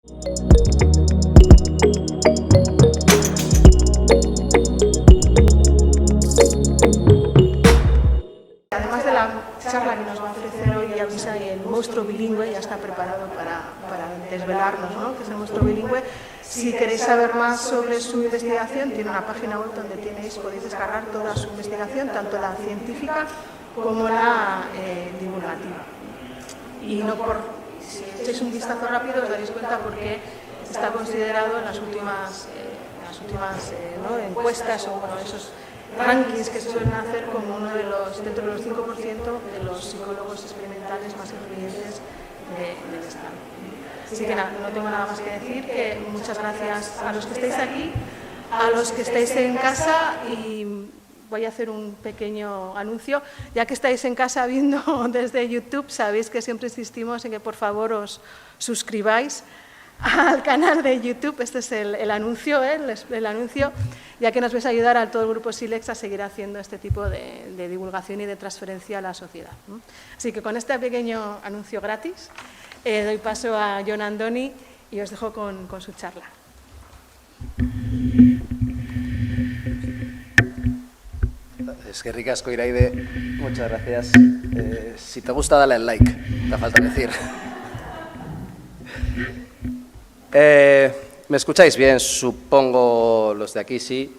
Además de la charla que nos va a ofrecer hoy Avisa, y el monstruo bilingüe ya está preparado para desvelarnos, ¿no?, que es el monstruo bilingüe. Si queréis saber más sobre su investigación, tiene una página web donde podéis descargar toda su investigación, tanto la científica como la divulgativa. Y si echáis un vistazo rápido os daréis cuenta porque está considerado en las últimas encuestas o esos rankings que se suelen hacer como uno de dentro de los 5% de los psicólogos experimentales más influyentes del Estado. Así que nada, no tengo nada más que decir, que muchas gracias a los que estáis aquí, a los que estáis en casa, y voy a hacer un pequeño anuncio. Ya que estáis en casa viendo desde YouTube, sabéis que siempre insistimos en que por favor os suscribáis al canal de YouTube. Este es el anuncio, ya que nos vais a ayudar a todo el grupo Silex a seguir haciendo este tipo de divulgación y de transferencia a la sociedad. Así que con este pequeño anuncio gratis, doy paso a Jon Andoni y os dejo con su charla. Es que ricasco, Iraide, muchas gracias. Si te gusta, dale al like, te falta decir. ¿Me escucháis bien? Supongo los de aquí sí.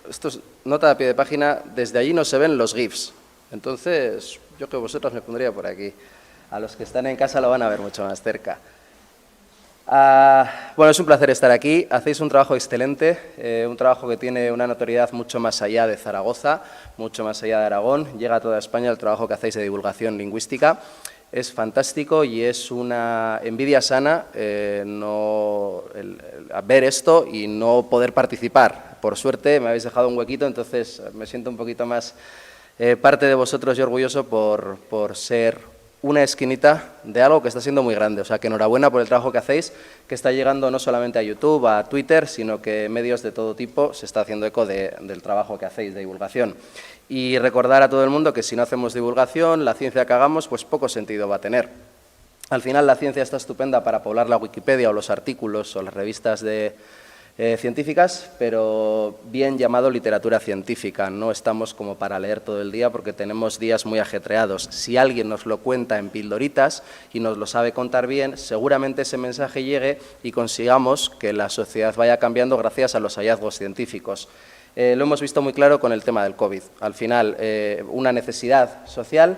Esto es nota a pie de página, desde allí no se ven los GIFs, entonces yo que vosotros me pondría por aquí. A los que están en casa lo van a ver mucho más cerca. Bueno, es un placer estar aquí, hacéis un trabajo excelente, un trabajo que tiene una notoriedad mucho más allá de Zaragoza, mucho más allá de Aragón, llega a toda España el trabajo que hacéis de divulgación lingüística. Es fantástico y es una envidia sana ver esto y no poder participar. Por suerte me habéis dejado un huequito, entonces me siento un poquito más parte de vosotros y orgulloso por ser una esquinita de algo que está siendo muy grande. O sea, que enhorabuena por el trabajo que hacéis, que está llegando no solamente a YouTube, a Twitter, sino que medios de todo tipo se está haciendo eco del trabajo que hacéis de divulgación. Y recordar a todo el mundo que si no hacemos divulgación, la ciencia que hagamos, pues poco sentido va a tener. Al final la ciencia está estupenda para poblar la Wikipedia o los artículos o las revistas científicas, pero bien llamado literatura científica. No estamos como para leer todo el día porque tenemos días muy ajetreados. Si alguien nos lo cuenta en pildoritas y nos lo sabe contar bien, seguramente ese mensaje llegue y consigamos que la sociedad vaya cambiando gracias a los hallazgos científicos. Lo hemos visto muy claro con el tema del COVID. Al final, una necesidad social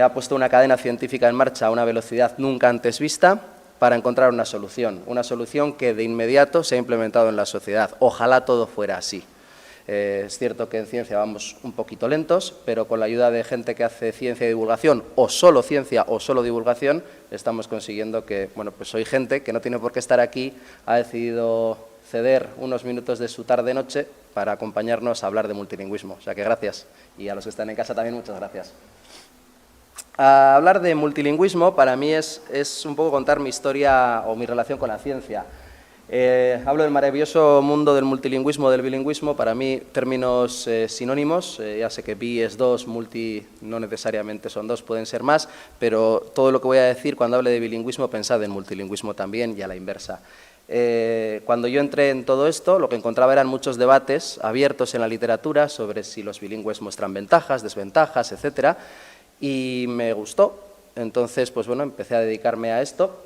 ha puesto una cadena científica en marcha a una velocidad nunca antes vista para encontrar una solución que de inmediato se ha implementado en la sociedad. Ojalá todo fuera así. Es cierto que en ciencia vamos un poquito lentos, pero con la ayuda de gente que hace ciencia y divulgación, o solo ciencia o solo divulgación, estamos consiguiendo que, bueno, pues hoy gente que no tiene por qué estar aquí ha decidido ceder unos minutos de su tarde-noche para acompañarnos a hablar de multilingüismo. O sea que gracias. Y a los que están en casa también, muchas gracias. Hablar de multilingüismo para mí es un poco contar mi historia o mi relación con la ciencia. Hablo del maravilloso mundo del multilingüismo, del bilingüismo, para mí términos sinónimos, ya sé que bi es dos, multi no necesariamente son dos, pueden ser más, pero todo lo que voy a decir cuando hable de bilingüismo, pensad en multilingüismo también y a la inversa. Cuando yo entré en todo esto, lo que encontraba eran muchos debates abiertos en la literatura sobre si los bilingües muestran ventajas, desventajas, etcétera, y me gustó. Entonces, pues bueno, empecé a dedicarme a esto.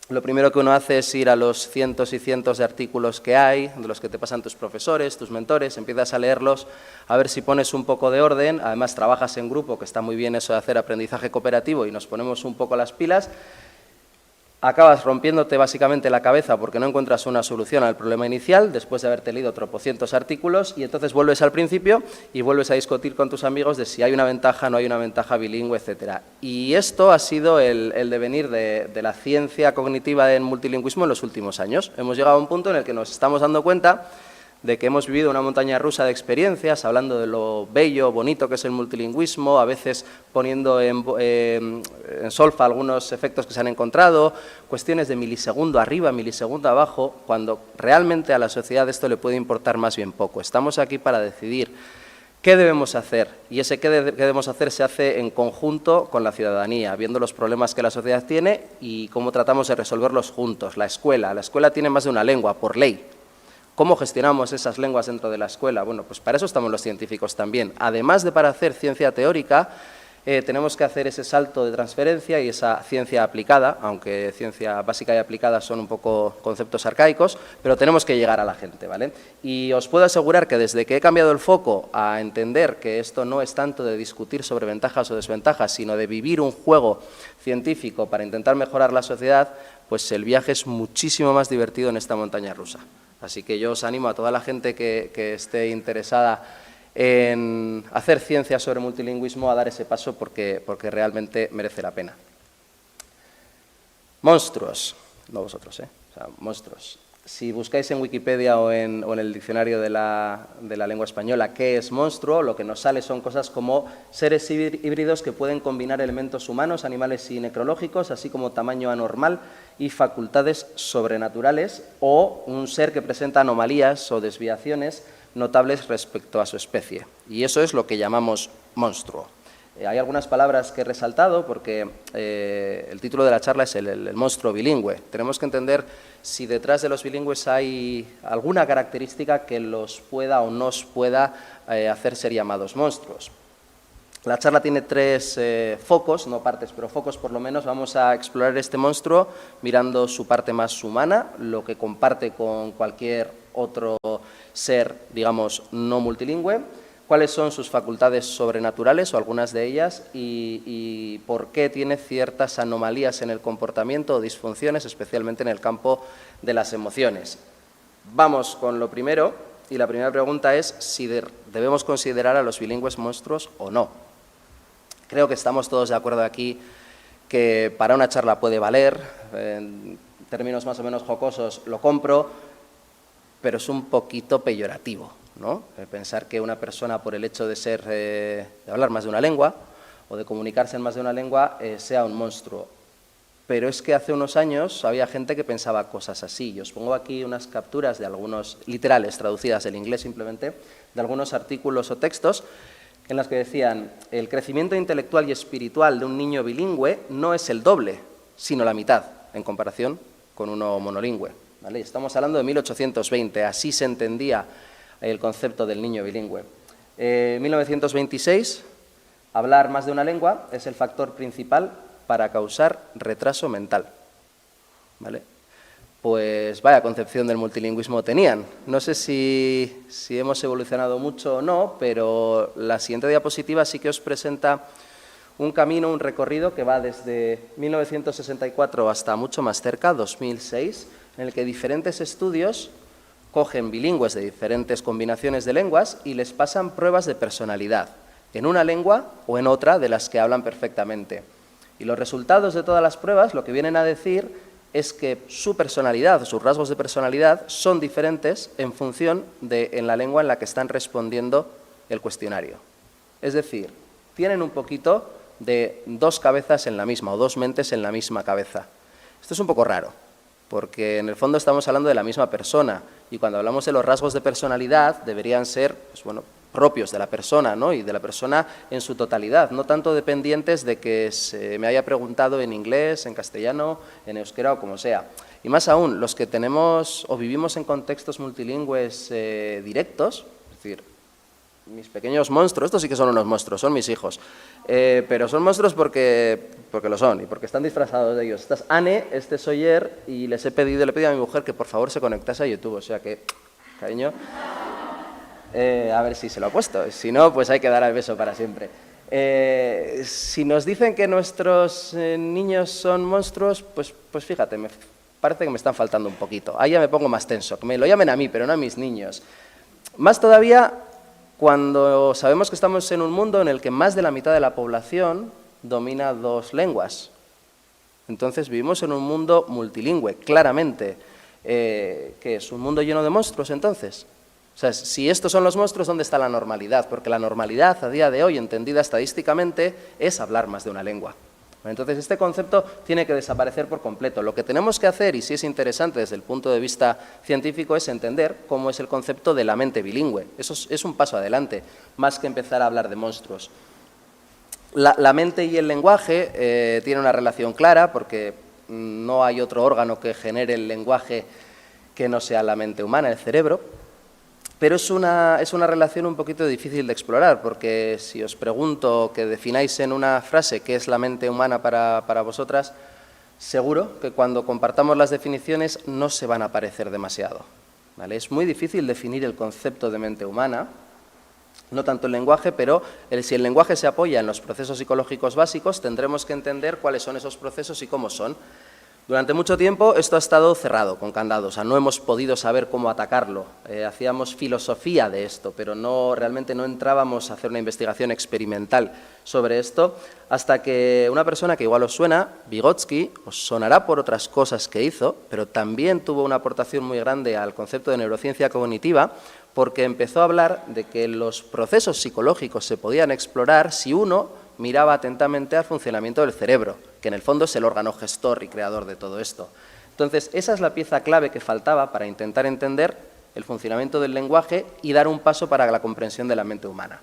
Lo primero que uno hace es ir a los cientos y cientos de artículos que hay, de los que te pasan tus profesores, tus mentores, empiezas a leerlos, a ver si pones un poco de orden. Además, trabajas en grupo, que está muy bien eso de hacer aprendizaje cooperativo, y nos ponemos un poco las pilas. Acabas rompiéndote básicamente la cabeza porque no encuentras una solución al problema inicial después de haberte leído tropocientos artículos, y entonces vuelves al principio y vuelves a discutir con tus amigos de si hay una ventaja, no hay una ventaja bilingüe, etcétera. Y esto ha sido el devenir de la ciencia cognitiva del multilingüismo en los últimos años. Hemos llegado a un punto en el que nos estamos dando cuenta de que hemos vivido una montaña rusa de experiencias, hablando de lo bello, bonito que es el multilingüismo, a veces poniendo en solfa algunos efectos que se han encontrado, cuestiones de milisegundo arriba, milisegundo abajo, cuando realmente a la sociedad esto le puede importar más bien poco. Estamos aquí para decidir ¿Qué debemos hacer? Y ese qué debemos hacer se hace en conjunto con la ciudadanía, viendo los problemas que la sociedad tiene y cómo tratamos de resolverlos juntos. La escuela tiene más de una lengua, por ley. ¿Cómo gestionamos esas lenguas dentro de la escuela? Bueno, pues para eso estamos los científicos también. Además de para hacer ciencia teórica, tenemos que hacer ese salto de transferencia y esa ciencia aplicada, aunque ciencia básica y aplicada son un poco conceptos arcaicos, pero tenemos que llegar a la gente, ¿vale? Y os puedo asegurar que desde que he cambiado el foco a entender que esto no es tanto de discutir sobre ventajas o desventajas, sino de vivir un juego científico para intentar mejorar la sociedad, pues el viaje es muchísimo más divertido en esta montaña rusa. Así que yo os animo a toda la gente que esté interesada en hacer ciencia sobre multilingüismo a dar ese paso porque realmente merece la pena. Monstruos, no vosotros, o sea, monstruos. Si buscáis en Wikipedia o en el diccionario de la lengua española qué es monstruo, lo que nos sale son cosas como seres híbridos que pueden combinar elementos humanos, animales y necrológicos, así como tamaño anormal y facultades sobrenaturales, o un ser que presenta anomalías o desviaciones notables respecto a su especie. Y eso es lo que llamamos monstruo. Hay algunas palabras que he resaltado porque el título de la charla es el monstruo bilingüe. Tenemos que entender si detrás de los bilingües hay alguna característica que los pueda o nos pueda hacer ser llamados monstruos. La charla tiene 3 focos, no partes, pero focos por lo menos. Vamos a explorar este monstruo mirando su parte más humana, lo que comparte con cualquier otro ser, digamos, no multilingüe, cuáles son sus facultades sobrenaturales o algunas de ellas y por qué tiene ciertas anomalías en el comportamiento o disfunciones, especialmente en el campo de las emociones. Vamos con lo primero y la primera pregunta es si debemos considerar a los bilingües monstruos o no. Creo que estamos todos de acuerdo aquí que para una charla puede valer, en términos más o menos jocosos lo compro, pero es un poquito peyorativo, ¿no? Pensar que una persona, por el hecho de hablar más de una lengua o de comunicarse en más de una lengua, sea un monstruo. Pero es que hace unos años había gente que pensaba cosas así. Yo os pongo aquí unas capturas de algunos literales, traducidas del inglés simplemente, de algunos artículos o textos en los que decían: el crecimiento intelectual y espiritual de un niño bilingüe no es el doble, sino la mitad, en comparación con uno monolingüe. ¿Vale? Estamos hablando de 1820, así se entendía el concepto del niño bilingüe. 1926, hablar más de una lengua es el factor principal para causar retraso mental. ¿Vale? Pues vaya concepción del multilingüismo tenían. No sé si hemos evolucionado mucho o no, pero la siguiente diapositiva sí que os presenta un camino, un recorrido que va desde 1964 hasta mucho más cerca, 2006, en el que diferentes estudios cogen bilingües de diferentes combinaciones de lenguas y les pasan pruebas de personalidad, en una lengua o en otra de las que hablan perfectamente. Y los resultados de todas las pruebas lo que vienen a decir es que su personalidad, sus rasgos de personalidad, son diferentes en función de en la lengua en la que están respondiendo el cuestionario. Es decir, tienen un poquito de 2 cabezas en la misma o 2 mentes en la misma cabeza. Esto es un poco raro, porque en el fondo estamos hablando de la misma persona y cuando hablamos de los rasgos de personalidad deberían ser, pues bueno, propios de la persona, ¿no? Y de la persona en su totalidad, no tanto dependientes de que se me haya preguntado en inglés, en castellano, en euskera o como sea. Y más aún, los que tenemos o vivimos en contextos multilingües directos, es decir, mis pequeños monstruos, estos sí que son unos monstruos, son mis hijos, pero son monstruos porque lo son y porque están disfrazados de ellos. Esta es Anne, este es Oyer y le he pedido a mi mujer que por favor se conectase a YouTube, o sea que, cariño, a ver si se lo ha puesto, si no, pues hay que dar el beso para siempre. Si nos dicen que nuestros niños son monstruos, pues fíjate, me parece que me están faltando un poquito. Ahí ya me pongo más tenso, que me lo llamen a mí, pero no a mis niños. Más todavía cuando sabemos que estamos en un mundo en el que más de la mitad de la población domina 2 lenguas. Entonces vivimos en un mundo multilingüe, claramente. ¿Qué es? ¿Un mundo lleno de monstruos entonces? O sea, si estos son los monstruos, ¿dónde está la normalidad? Porque la normalidad a día de hoy, entendida estadísticamente, es hablar más de una lengua. Entonces, este concepto tiene que desaparecer por completo. Lo que tenemos que hacer, y sí es interesante desde el punto de vista científico, es entender cómo es el concepto de la mente bilingüe. Eso es un paso adelante, más que empezar a hablar de monstruos. La mente y el lenguaje tienen una relación clara, porque no hay otro órgano que genere el lenguaje que no sea la mente humana, el cerebro. Pero es una relación un poquito difícil de explorar, porque si os pregunto que defináis en una frase qué es la mente humana para vosotras, seguro que cuando compartamos las definiciones no se van a parecer demasiado, ¿vale? Es muy difícil definir el concepto de mente humana, no tanto el lenguaje, pero si el lenguaje se apoya en los procesos psicológicos básicos, tendremos que entender cuáles son esos procesos y cómo son. Durante mucho tiempo esto ha estado cerrado, con candado, o sea, no hemos podido saber cómo atacarlo. Hacíamos filosofía de esto, pero realmente no entrábamos a hacer una investigación experimental sobre esto, hasta que una persona que igual os suena, Vygotsky, os sonará por otras cosas que hizo, pero también tuvo una aportación muy grande al concepto de neurociencia cognitiva, porque empezó a hablar de que los procesos psicológicos se podían explorar si uno miraba atentamente al funcionamiento del cerebro, que en el fondo es el órgano gestor y creador de todo esto. Entonces, esa es la pieza clave que faltaba para intentar entender el funcionamiento del lenguaje y dar un paso para la comprensión de la mente humana.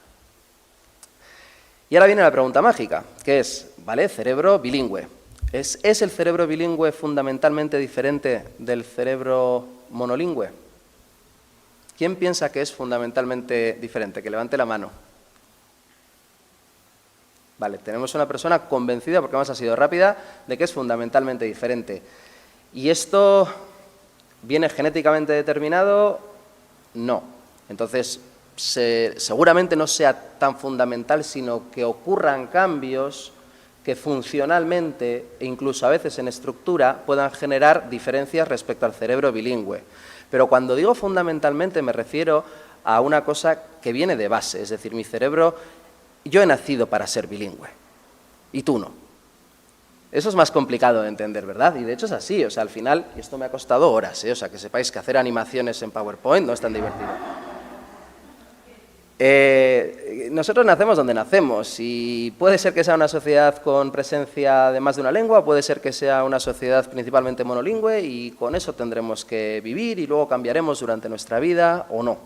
Y ahora viene la pregunta mágica, que es, ¿vale? Cerebro bilingüe. ¿Es el cerebro bilingüe fundamentalmente diferente del cerebro monolingüe? ¿Quién piensa que es fundamentalmente diferente? Que levante la mano. Vale, tenemos una persona convencida, porque además ha sido rápida, de que es fundamentalmente diferente. ¿Y esto viene genéticamente determinado? No. Entonces, seguramente no sea tan fundamental, sino que ocurran cambios que funcionalmente, e incluso a veces en estructura, puedan generar diferencias respecto al cerebro bilingüe. Pero cuando digo fundamentalmente me refiero a una cosa que viene de base, es decir, mi cerebro, yo he nacido para ser bilingüe y tú no. Eso es más complicado de entender, ¿verdad? Y de hecho es así, o sea, al final, y esto me ha costado horas, o sea, que sepáis que hacer animaciones en PowerPoint no es tan divertido. Nosotros nacemos donde nacemos y puede ser que sea una sociedad con presencia de más de una lengua, puede ser que sea una sociedad principalmente monolingüe y con eso tendremos que vivir y luego cambiaremos durante nuestra vida o no,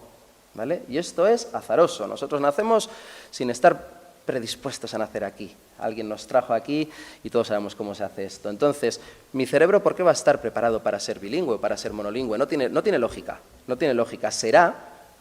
¿vale? Y esto es azaroso, nosotros nacemos sin estar predispuestos a nacer aquí, alguien nos trajo aquí y todos sabemos cómo se hace esto. Entonces, mi cerebro, ¿por qué va a estar preparado para ser bilingüe, para ser monolingüe? No tiene lógica, no tiene lógica. Será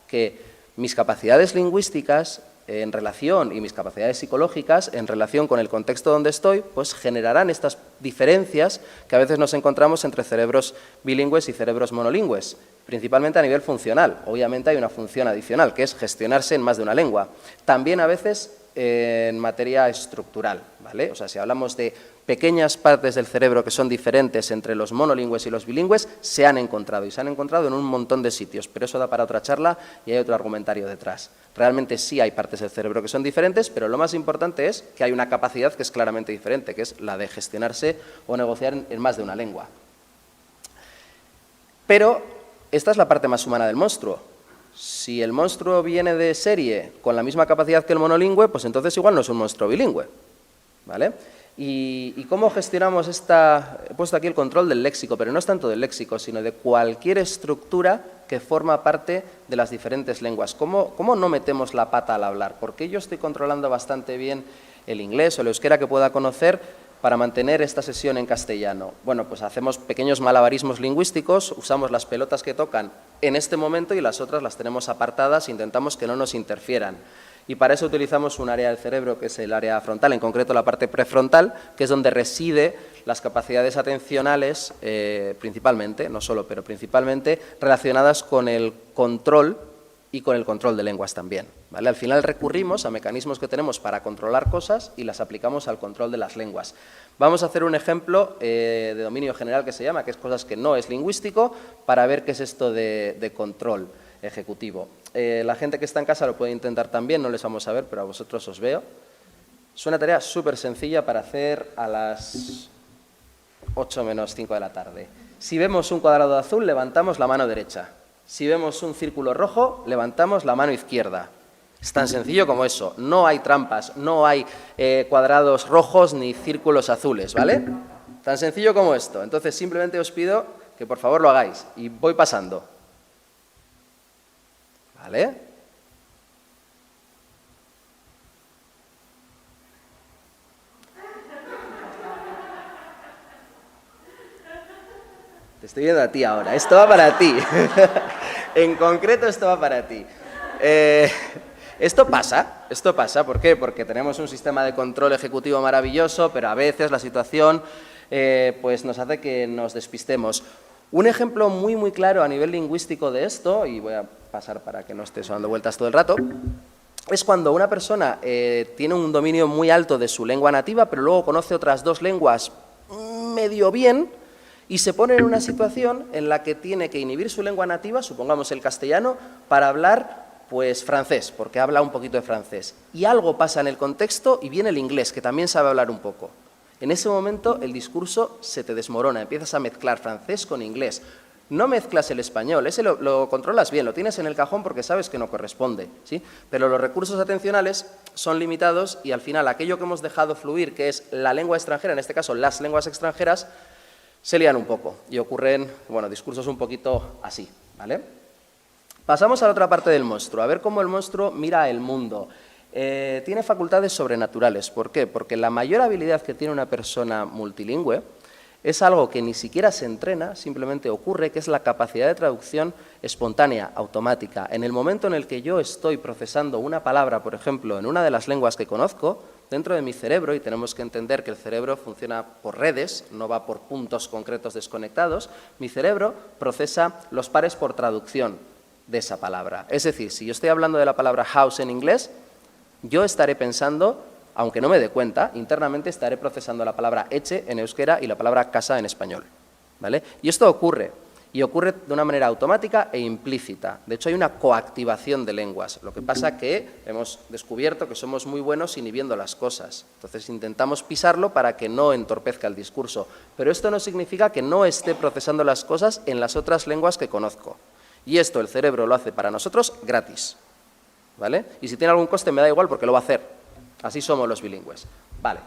que mis capacidades lingüísticas en relación y mis capacidades psicológicas en relación con el contexto donde estoy, pues generarán estas diferencias que a veces nos encontramos entre cerebros bilingües y cerebros monolingües, principalmente a nivel funcional. Obviamente hay una función adicional, que es gestionarse en más de una lengua. También a veces en materia estructural, ¿vale? O sea, si hablamos de pequeñas partes del cerebro que son diferentes entre los monolingües y los bilingües, se han encontrado, y se han encontrado en un montón de sitios, pero eso da para otra charla y hay otro argumentario detrás. Realmente sí hay partes del cerebro que son diferentes, pero lo más importante es que hay una capacidad que es claramente diferente, que es la de gestionarse o negociar en más de una lengua. Pero esta es la parte más humana del monstruo. Si el monstruo viene de serie con la misma capacidad que el monolingüe, pues entonces igual no es un monstruo bilingüe, ¿vale? ¿Y cómo gestionamos he puesto aquí el control del léxico, pero no es tanto del léxico, sino de cualquier estructura que forma parte de las diferentes lenguas? ¿Cómo no metemos la pata al hablar? ¿Por qué yo estoy controlando bastante bien el inglés o el euskera que pueda conocer para mantener esta sesión en castellano? Bueno, pues hacemos pequeños malabarismos lingüísticos, usamos las pelotas que tocan en este momento y las otras las tenemos apartadas, intentamos que no nos interfieran. Y para eso utilizamos un área del cerebro que es el área frontal, en concreto la parte prefrontal, que es donde reside las capacidades atencionales, principalmente, no solo, pero principalmente relacionadas con el control y con el control de lenguas también, ¿vale? Al final recurrimos a mecanismos que tenemos para controlar cosas y las aplicamos al control de las lenguas. Vamos a hacer un ejemplo de dominio general que se llama, que es cosas que no es lingüístico, para ver qué es esto de control ejecutivo. La gente que está en casa lo puede intentar también, no les vamos a ver, pero a vosotros os veo. Es una tarea súper sencilla para hacer a las 8 menos 5 de la tarde. Si vemos un cuadrado azul, levantamos la mano derecha. Si vemos un círculo rojo, levantamos la mano izquierda. Es tan sencillo como eso. No hay trampas, no hay cuadrados rojos ni círculos azules, ¿vale? Tan sencillo como esto. Entonces, simplemente os pido que por favor lo hagáis. Y voy pasando. ¿Vale? Te estoy viendo a ti ahora. Esto va para ti. En concreto, esto va para ti. Esto pasa. ¿Por qué? Porque tenemos un sistema de control ejecutivo maravilloso, pero a veces la situación pues nos hace que nos despistemos. Un ejemplo muy, muy claro a nivel lingüístico de esto, y voy a pasar para que no estés dando vueltas todo el rato, es cuando una persona tiene un dominio muy alto de su lengua nativa, pero luego conoce otras dos lenguas medio bien, y se pone en una situación en la que tiene que inhibir su lengua nativa, supongamos el castellano, para hablar pues francés, porque habla un poquito de francés. Y algo pasa en el contexto y viene el inglés, que también sabe hablar un poco. En ese momento el discurso se te desmorona, empiezas a mezclar francés con inglés. No mezclas el español, ese lo controlas bien, lo tienes en el cajón porque sabes que no corresponde, ¿sí? Pero los recursos atencionales son limitados y al final aquello que hemos dejado fluir, que es la lengua extranjera, en este caso las lenguas extranjeras, se lían un poco y ocurren, bueno, discursos un poquito así, ¿vale? Pasamos a la otra parte del monstruo, a ver cómo el monstruo mira el mundo. Tiene facultades sobrenaturales. ¿Por qué? Porque la mayor habilidad que tiene una persona multilingüe es algo que ni siquiera se entrena, simplemente ocurre, que es la capacidad de traducción espontánea, automática. En el momento en el que yo estoy procesando una palabra, por ejemplo, en una de las lenguas que conozco, dentro de mi cerebro, y tenemos que entender que el cerebro funciona por redes, no va por puntos concretos desconectados, mi cerebro procesa los pares por traducción de esa palabra. Es decir, si yo estoy hablando de la palabra house en inglés, yo estaré pensando, aunque no me dé cuenta, internamente estaré procesando la palabra eche en euskera y la palabra casa en español, ¿vale? Y esto ocurre, y ocurre de una manera automática e implícita. De hecho, hay una coactivación de lenguas. Lo que pasa que hemos descubierto que somos muy buenos inhibiendo las cosas. Entonces, intentamos pisarlo para que no entorpezca el discurso. Pero esto no significa que no esté procesando las cosas en las otras lenguas que conozco. Y esto el cerebro lo hace para nosotros gratis, ¿vale? Y si tiene algún coste me da igual porque lo va a hacer. Así somos los bilingües. Vale.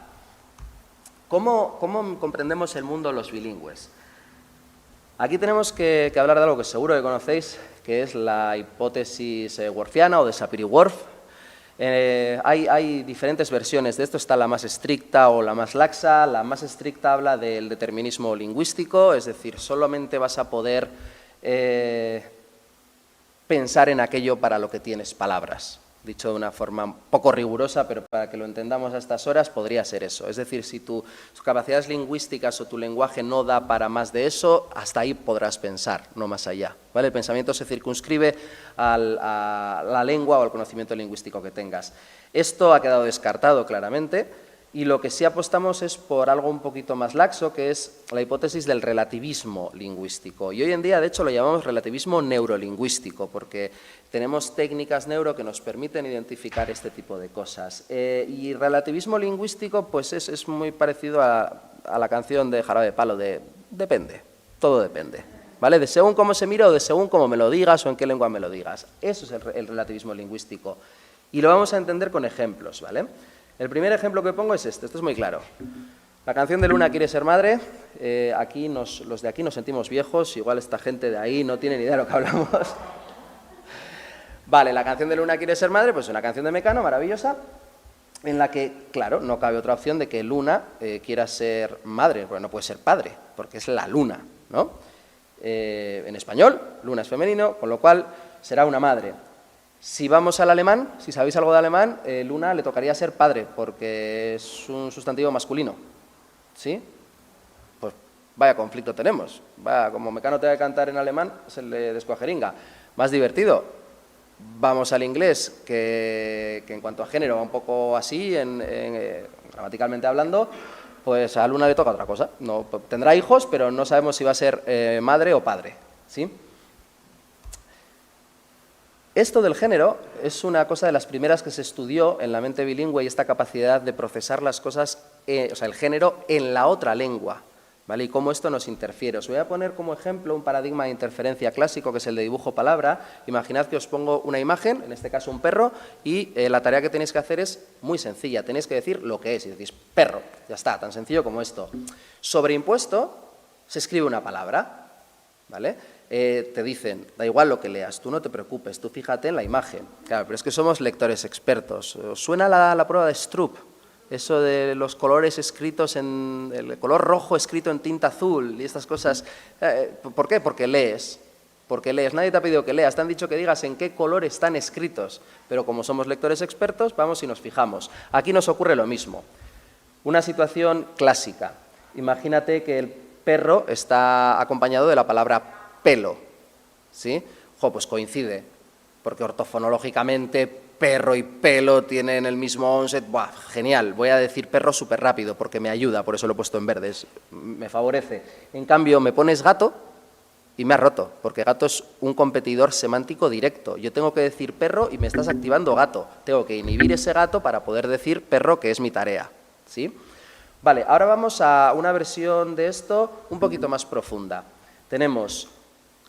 ¿Cómo comprendemos el mundo los bilingües? Aquí tenemos que hablar de algo que seguro que conocéis, que es la hipótesis worfiana o de Sapir-Whorf. Hay diferentes versiones de esto, está la más estricta o la más laxa. La más estricta habla del determinismo lingüístico, es decir, solamente vas a poder pensar en aquello para lo que tienes palabras. Dicho de una forma poco rigurosa, pero para que lo entendamos a estas horas, podría ser eso. Es decir, si tus capacidades lingüísticas o tu lenguaje no da para más de eso, hasta ahí podrás pensar, no más allá, ¿vale? El pensamiento se circunscribe a la lengua o al conocimiento lingüístico que tengas. Esto ha quedado descartado claramente, y lo que sí apostamos es por algo un poquito más laxo, que es la hipótesis del relativismo lingüístico. Y hoy en día, de hecho, lo llamamos relativismo neurolingüístico, porque tenemos técnicas neuro que nos permiten identificar este tipo de cosas. Y relativismo lingüístico pues es muy parecido a la canción de Jarabe de Palo, de depende, todo depende, ¿vale? De según cómo se mira o de según cómo me lo digas o en qué lengua me lo digas. Eso es el relativismo lingüístico. Y lo vamos a entender con ejemplos, ¿vale? El primer ejemplo que pongo es esto es muy claro. La canción de Luna quiere ser madre. Los de aquí nos sentimos viejos, igual esta gente de ahí no tiene ni idea de lo que hablamos. Vale, la canción de Luna quiere ser madre, pues es una canción de Mecano maravillosa, en la que, claro, no cabe otra opción de que Luna quiera ser madre, porque no puede ser padre, porque es la luna, ¿no? En español, Luna es femenino, con lo cual será una madre. Si vamos al alemán, si sabéis algo de alemán, Luna le tocaría ser padre, porque es un sustantivo masculino, ¿sí? Pues vaya conflicto tenemos. Como Mecano te va a cantar en alemán, se le descuajeringa. Más divertido. Vamos al inglés, que en cuanto a género va un poco así, gramaticalmente hablando, pues a Luna le toca otra cosa. No, tendrá hijos, pero no sabemos si va a ser madre o padre, ¿sí? Esto del género es una cosa de las primeras que se estudió en la mente bilingüe y esta capacidad de procesar las cosas, o sea, el género en la otra lengua. ¿vale? Y cómo esto nos interfiere. Os voy a poner como ejemplo un paradigma de interferencia clásico, que es el de dibujo-palabra. Imaginad que os pongo una imagen, en este caso un perro, y la tarea que tenéis que hacer es muy sencilla. Tenéis que decir lo que es, y decís perro, ya está, tan sencillo como esto. Sobreimpuesto se escribe una palabra, ¿vale? Te dicen, da igual lo que leas, tú no te preocupes, tú fíjate en la imagen. Claro, pero es que somos lectores expertos. ¿Os suena la prueba de Stroop? Eso de los colores escritos en el color rojo escrito en tinta azul y estas cosas. ¿Por qué? Porque lees. Porque lees. Nadie te ha pedido que leas, te han dicho que digas en qué color están escritos. Pero como somos lectores expertos, vamos y nos fijamos. Aquí nos ocurre lo mismo. Una situación clásica. Imagínate que el perro está acompañado de la palabra pelo. ¿Sí? Pues coincide. Porque ortofonológicamente perro y pelo tienen el mismo onset. ¡Buah, genial! Voy a decir perro súper rápido porque me ayuda, por eso lo he puesto en verdes, me favorece. En cambio, me pones gato y me has roto, porque gato es un competidor semántico directo. Yo tengo que decir perro y me estás activando gato. Tengo que inhibir ese gato para poder decir perro, que es mi tarea. ¿Sí? Vale, ahora vamos a una versión de esto un poquito más profunda. Tenemos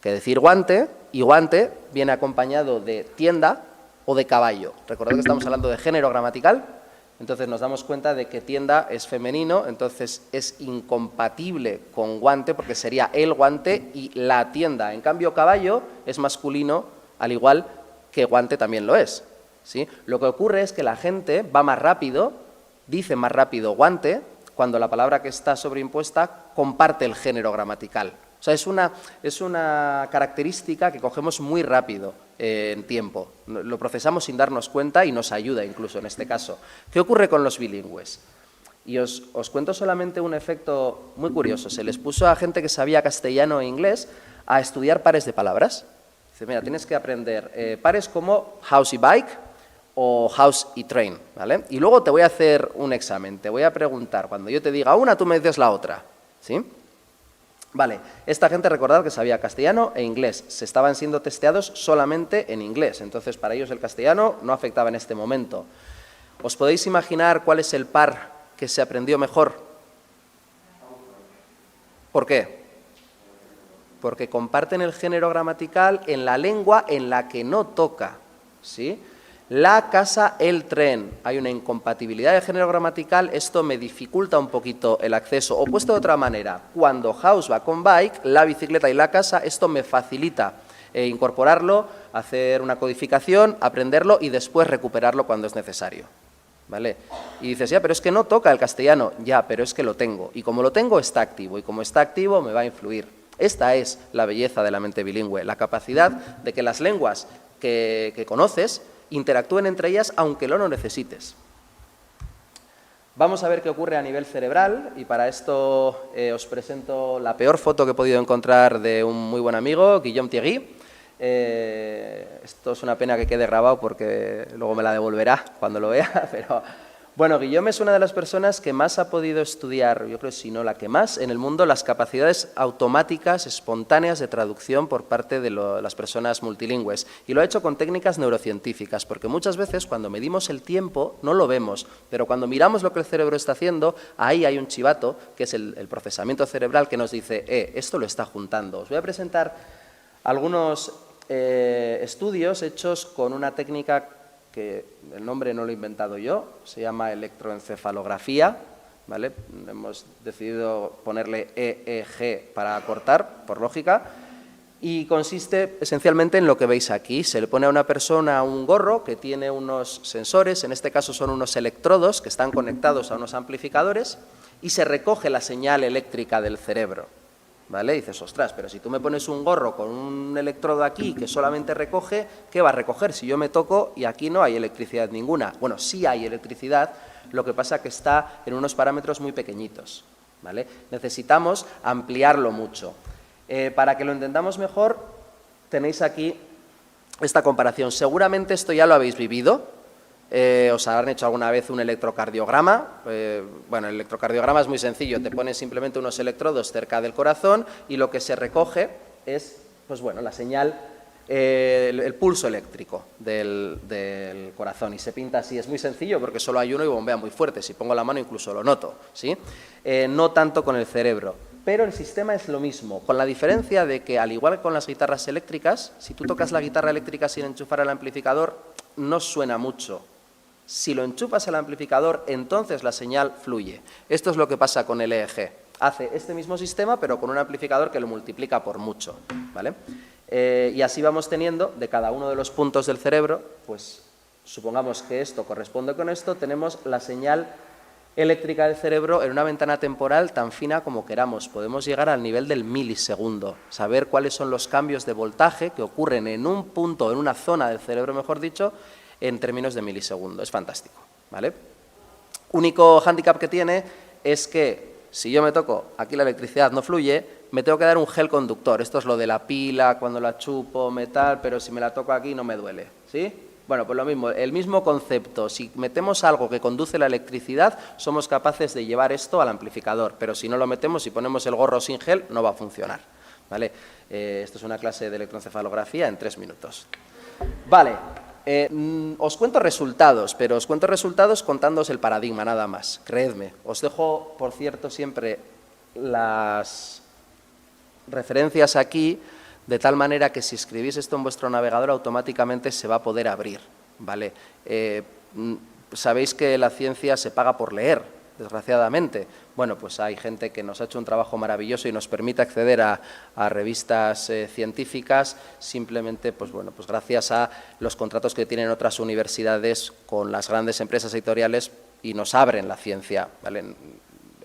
que decir guante, y guante viene acompañado de tienda o de caballo. Recordad que estamos hablando de género gramatical, entonces nos damos cuenta de que tienda es femenino, entonces es incompatible con guante porque sería el guante y la tienda. En cambio, caballo es masculino, al igual que guante también lo es. ¿Sí? Lo que ocurre es que la gente va más rápido, dice más rápido guante, cuando la palabra que está sobreimpuesta comparte el género gramatical. O sea, es una característica que cogemos muy rápido en tiempo. Lo procesamos sin darnos cuenta y nos ayuda incluso en este caso. ¿Qué ocurre con los bilingües? Y os cuento solamente un efecto muy curioso. Se les puso a gente que sabía castellano e inglés a estudiar pares de palabras. Dice, mira, tienes que aprender pares como house y bike o house y train, ¿vale? Y luego te voy a hacer un examen. Te voy a preguntar, cuando yo te diga una, tú me dices la otra, ¿sí? Vale, esta gente recordad que sabía castellano e inglés, se estaban siendo testeados solamente en inglés, entonces para ellos el castellano no afectaba en este momento. ¿Os podéis imaginar cuál es el par que se aprendió mejor? ¿Por qué? Porque comparten el género gramatical en la lengua en la que no toca, ¿sí? La casa, el tren. Hay una incompatibilidad de género gramatical, esto me dificulta un poquito el acceso. O puesto de otra manera, cuando house va con bike, la bicicleta y la casa, esto me facilita incorporarlo, hacer una codificación, aprenderlo y después recuperarlo cuando es necesario. ¿Vale? Y dices, ya, pero es que no toca el castellano. Ya, pero es que lo tengo. Y como lo tengo, está activo. Y como está activo, me va a influir. Esta es la belleza de la mente bilingüe, la capacidad de que las lenguas que conoces interactúen entre ellas aunque no lo necesites. Vamos a ver qué ocurre a nivel cerebral y para esto os presento la peor foto que he podido encontrar de un muy buen amigo, Guillaume Thierry. Esto es una pena que quede grabado porque luego me la devolverá cuando lo vea, pero bueno, Guillaume es una de las personas que más ha podido estudiar, yo creo si no la que más, en el mundo las capacidades automáticas, espontáneas de traducción por parte de las personas multilingües. Y lo ha hecho con técnicas neurocientíficas, porque muchas veces cuando medimos el tiempo no lo vemos, pero cuando miramos lo que el cerebro está haciendo, ahí hay un chivato, que es el procesamiento cerebral, que nos dice, esto lo está juntando. Os voy a presentar algunos estudios hechos con una técnica que el nombre no lo he inventado yo, se llama electroencefalografía, ¿vale? Hemos decidido ponerle EEG para acortar, por lógica, y consiste esencialmente en lo que veis aquí. Se le pone a una persona un gorro que tiene unos sensores, en este caso son unos electrodos que están conectados a unos amplificadores, y se recoge la señal eléctrica del cerebro. ¿Vale? Y dices, ostras, pero si tú me pones un gorro con un electrodo aquí que solamente recoge, ¿qué va a recoger? Si yo me toco y aquí no hay electricidad ninguna. Bueno, sí hay electricidad, lo que pasa que está en unos parámetros muy pequeñitos, ¿vale? Necesitamos ampliarlo mucho. Para que lo entendamos mejor, tenéis aquí esta comparación. Seguramente esto ya lo habéis vivido. Os habrán hecho alguna vez un electrocardiograma. Bueno, el electrocardiograma es muy sencillo, te pones simplemente unos electrodos cerca del corazón y lo que se recoge es, pues bueno, la señal, el pulso eléctrico del corazón y se pinta así. Es muy sencillo porque solo hay uno y bombea muy fuerte, si pongo la mano incluso lo noto, ¿sí? No tanto con el cerebro. pero el sistema es lo mismo, con la diferencia de que, al igual que con las guitarras eléctricas, si tú tocas la guitarra eléctrica sin enchufar el amplificador, no suena mucho. Si lo enchufas al amplificador, entonces la señal fluye. Esto es lo que pasa con el EEG. Hace este mismo sistema, pero con un amplificador que lo multiplica por mucho, ¿vale? Y así vamos teniendo, de cada uno de los puntos del cerebro, pues supongamos que esto corresponde con esto, tenemos la señal eléctrica del cerebro en una ventana temporal tan fina como queramos. Podemos llegar al nivel del milisegundo, saber cuáles son los cambios de voltaje que ocurren en un punto, en una zona del cerebro, mejor dicho, en términos de milisegundo. Es fantástico, ¿vale? Único hándicap que tiene es que si yo me toco, aquí la electricidad no fluye, me tengo que dar un gel conductor. Esto es lo de la pila, cuando la chupo, metal, pero si me la toco aquí no me duele, ¿sí? Bueno, pues lo mismo, el mismo concepto. Si metemos algo que conduce la electricidad, somos capaces de llevar esto al amplificador, pero si no lo metemos, si ponemos el gorro sin gel, no va a funcionar, ¿vale? Esto es una clase de electroencefalografía en 3 minutos. Vale, os cuento resultados, pero os cuento resultados contándoos el paradigma, nada más, creedme. Os dejo, por cierto, siempre las referencias aquí, de tal manera que si escribís esto en vuestro navegador automáticamente se va a poder abrir, ¿vale? Sabéis que la ciencia se paga por leer, desgraciadamente. Bueno, pues hay gente que nos ha hecho un trabajo maravilloso y nos permite acceder a revistas científicas simplemente, pues bueno, pues gracias a los contratos que tienen otras universidades con las grandes empresas editoriales y nos abren la ciencia, ¿vale?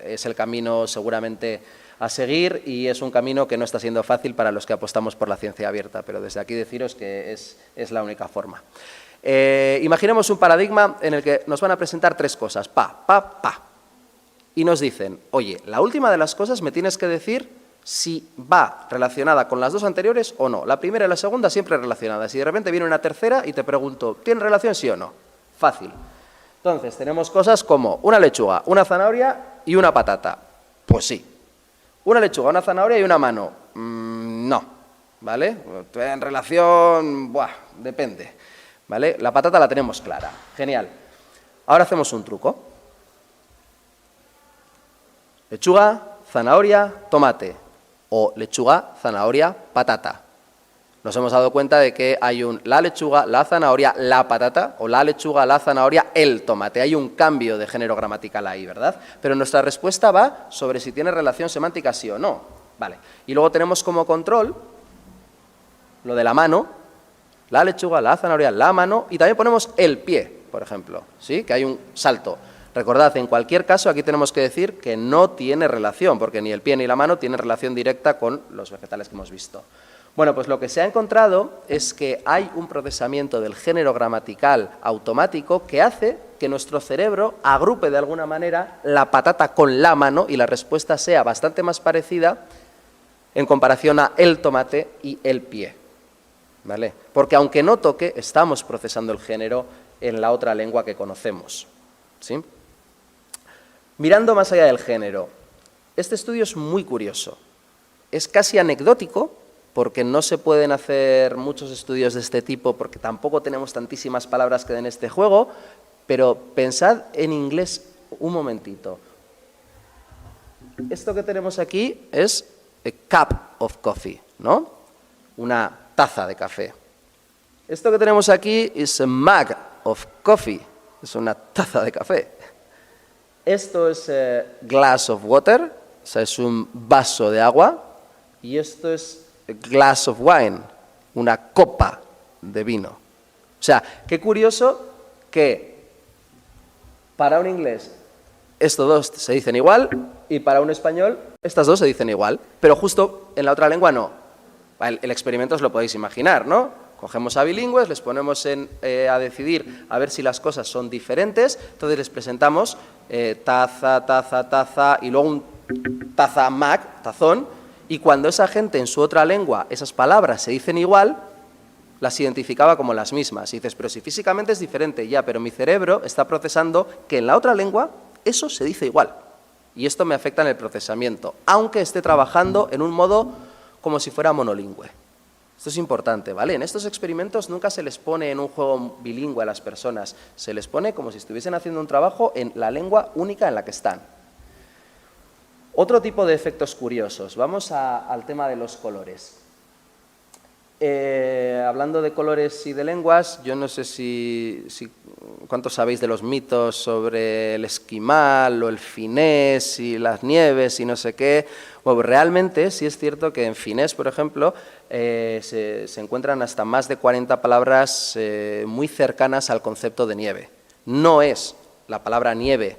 Es el camino seguramente a seguir y es un camino que no está siendo fácil para los que apostamos por la ciencia abierta, pero desde aquí deciros que es la única forma. Imaginemos un paradigma en el que nos van a presentar 3 cosas, y nos dicen, oye, la última de las cosas me tienes que decir si va relacionada con las 2 anteriores o no. La primera y la segunda siempre relacionadas. Y de repente viene una tercera y te pregunto, ¿tiene relación sí o no? Fácil. Entonces, tenemos cosas como una lechuga, una zanahoria y una patata. Pues sí. Una lechuga, una zanahoria y una mano. No, ¿vale? En relación, depende, ¿vale? La patata la tenemos clara. Genial. Ahora hacemos un truco. Lechuga, zanahoria, tomate. O lechuga, zanahoria, patata. Nos hemos dado cuenta de que hay la lechuga, la zanahoria, la patata, o la lechuga, la zanahoria, el tomate. Hay un cambio de género gramatical ahí, ¿verdad? Pero nuestra respuesta va sobre si tiene relación semántica sí o no. Vale. Y luego tenemos como control lo de la mano, la lechuga, la zanahoria, la mano, y también ponemos el pie, por ejemplo, ¿sí? Que hay un salto. Recordad, en cualquier caso, aquí tenemos que decir que no tiene relación, porque ni el pie ni la mano tienen relación directa con los vegetales que hemos visto. Bueno, pues lo que se ha encontrado es que hay un procesamiento del género gramatical automático que hace que nuestro cerebro agrupe de alguna manera la patata con la mano y la respuesta sea bastante más parecida en comparación a el tomate y el pie, ¿vale? Porque aunque no toque, estamos procesando el género en la otra lengua que conocemos, ¿sí? Mirando más allá del género, este estudio es muy curioso, es casi anecdótico, porque no se pueden hacer muchos estudios de este tipo, porque tampoco tenemos tantísimas palabras que den este juego, pero pensad en inglés un momentito. Esto que tenemos aquí es a cup of coffee, ¿no? Una taza de café. Esto que tenemos aquí es a mug of coffee, es una taza de café. Esto es a glass of water, o sea, es un vaso de agua, y esto es glass of wine, una copa de vino. O sea, qué curioso que para un inglés estos dos se dicen igual y para un español estas dos se dicen igual, pero justo en la otra lengua no. El experimento os lo podéis imaginar, ¿no? Cogemos a bilingües, les ponemos a decidir a ver si las cosas son diferentes, entonces les presentamos taza, taza, taza y luego un taza mac, tazón. Y cuando esa gente en su otra lengua, esas palabras se dicen igual, las identificaba como las mismas. Y dices, pero si físicamente es diferente, ya, pero mi cerebro está procesando que en la otra lengua eso se dice igual. Y esto me afecta en el procesamiento, aunque esté trabajando en un modo como si fuera monolingüe. Esto es importante, ¿vale? En estos experimentos nunca se les pone en un juego bilingüe a las personas, se les pone como si estuviesen haciendo un trabajo en la lengua única en la que están. Otro tipo de efectos curiosos. Vamos al tema de los colores. Hablando de colores y de lenguas, yo no sé cuántos sabéis de los mitos sobre el esquimal o el finés y las nieves y no sé qué. Bueno, realmente sí es cierto que en finés, por ejemplo, se encuentran hasta más de 40 palabras muy cercanas al concepto de nieve. No es la palabra nieve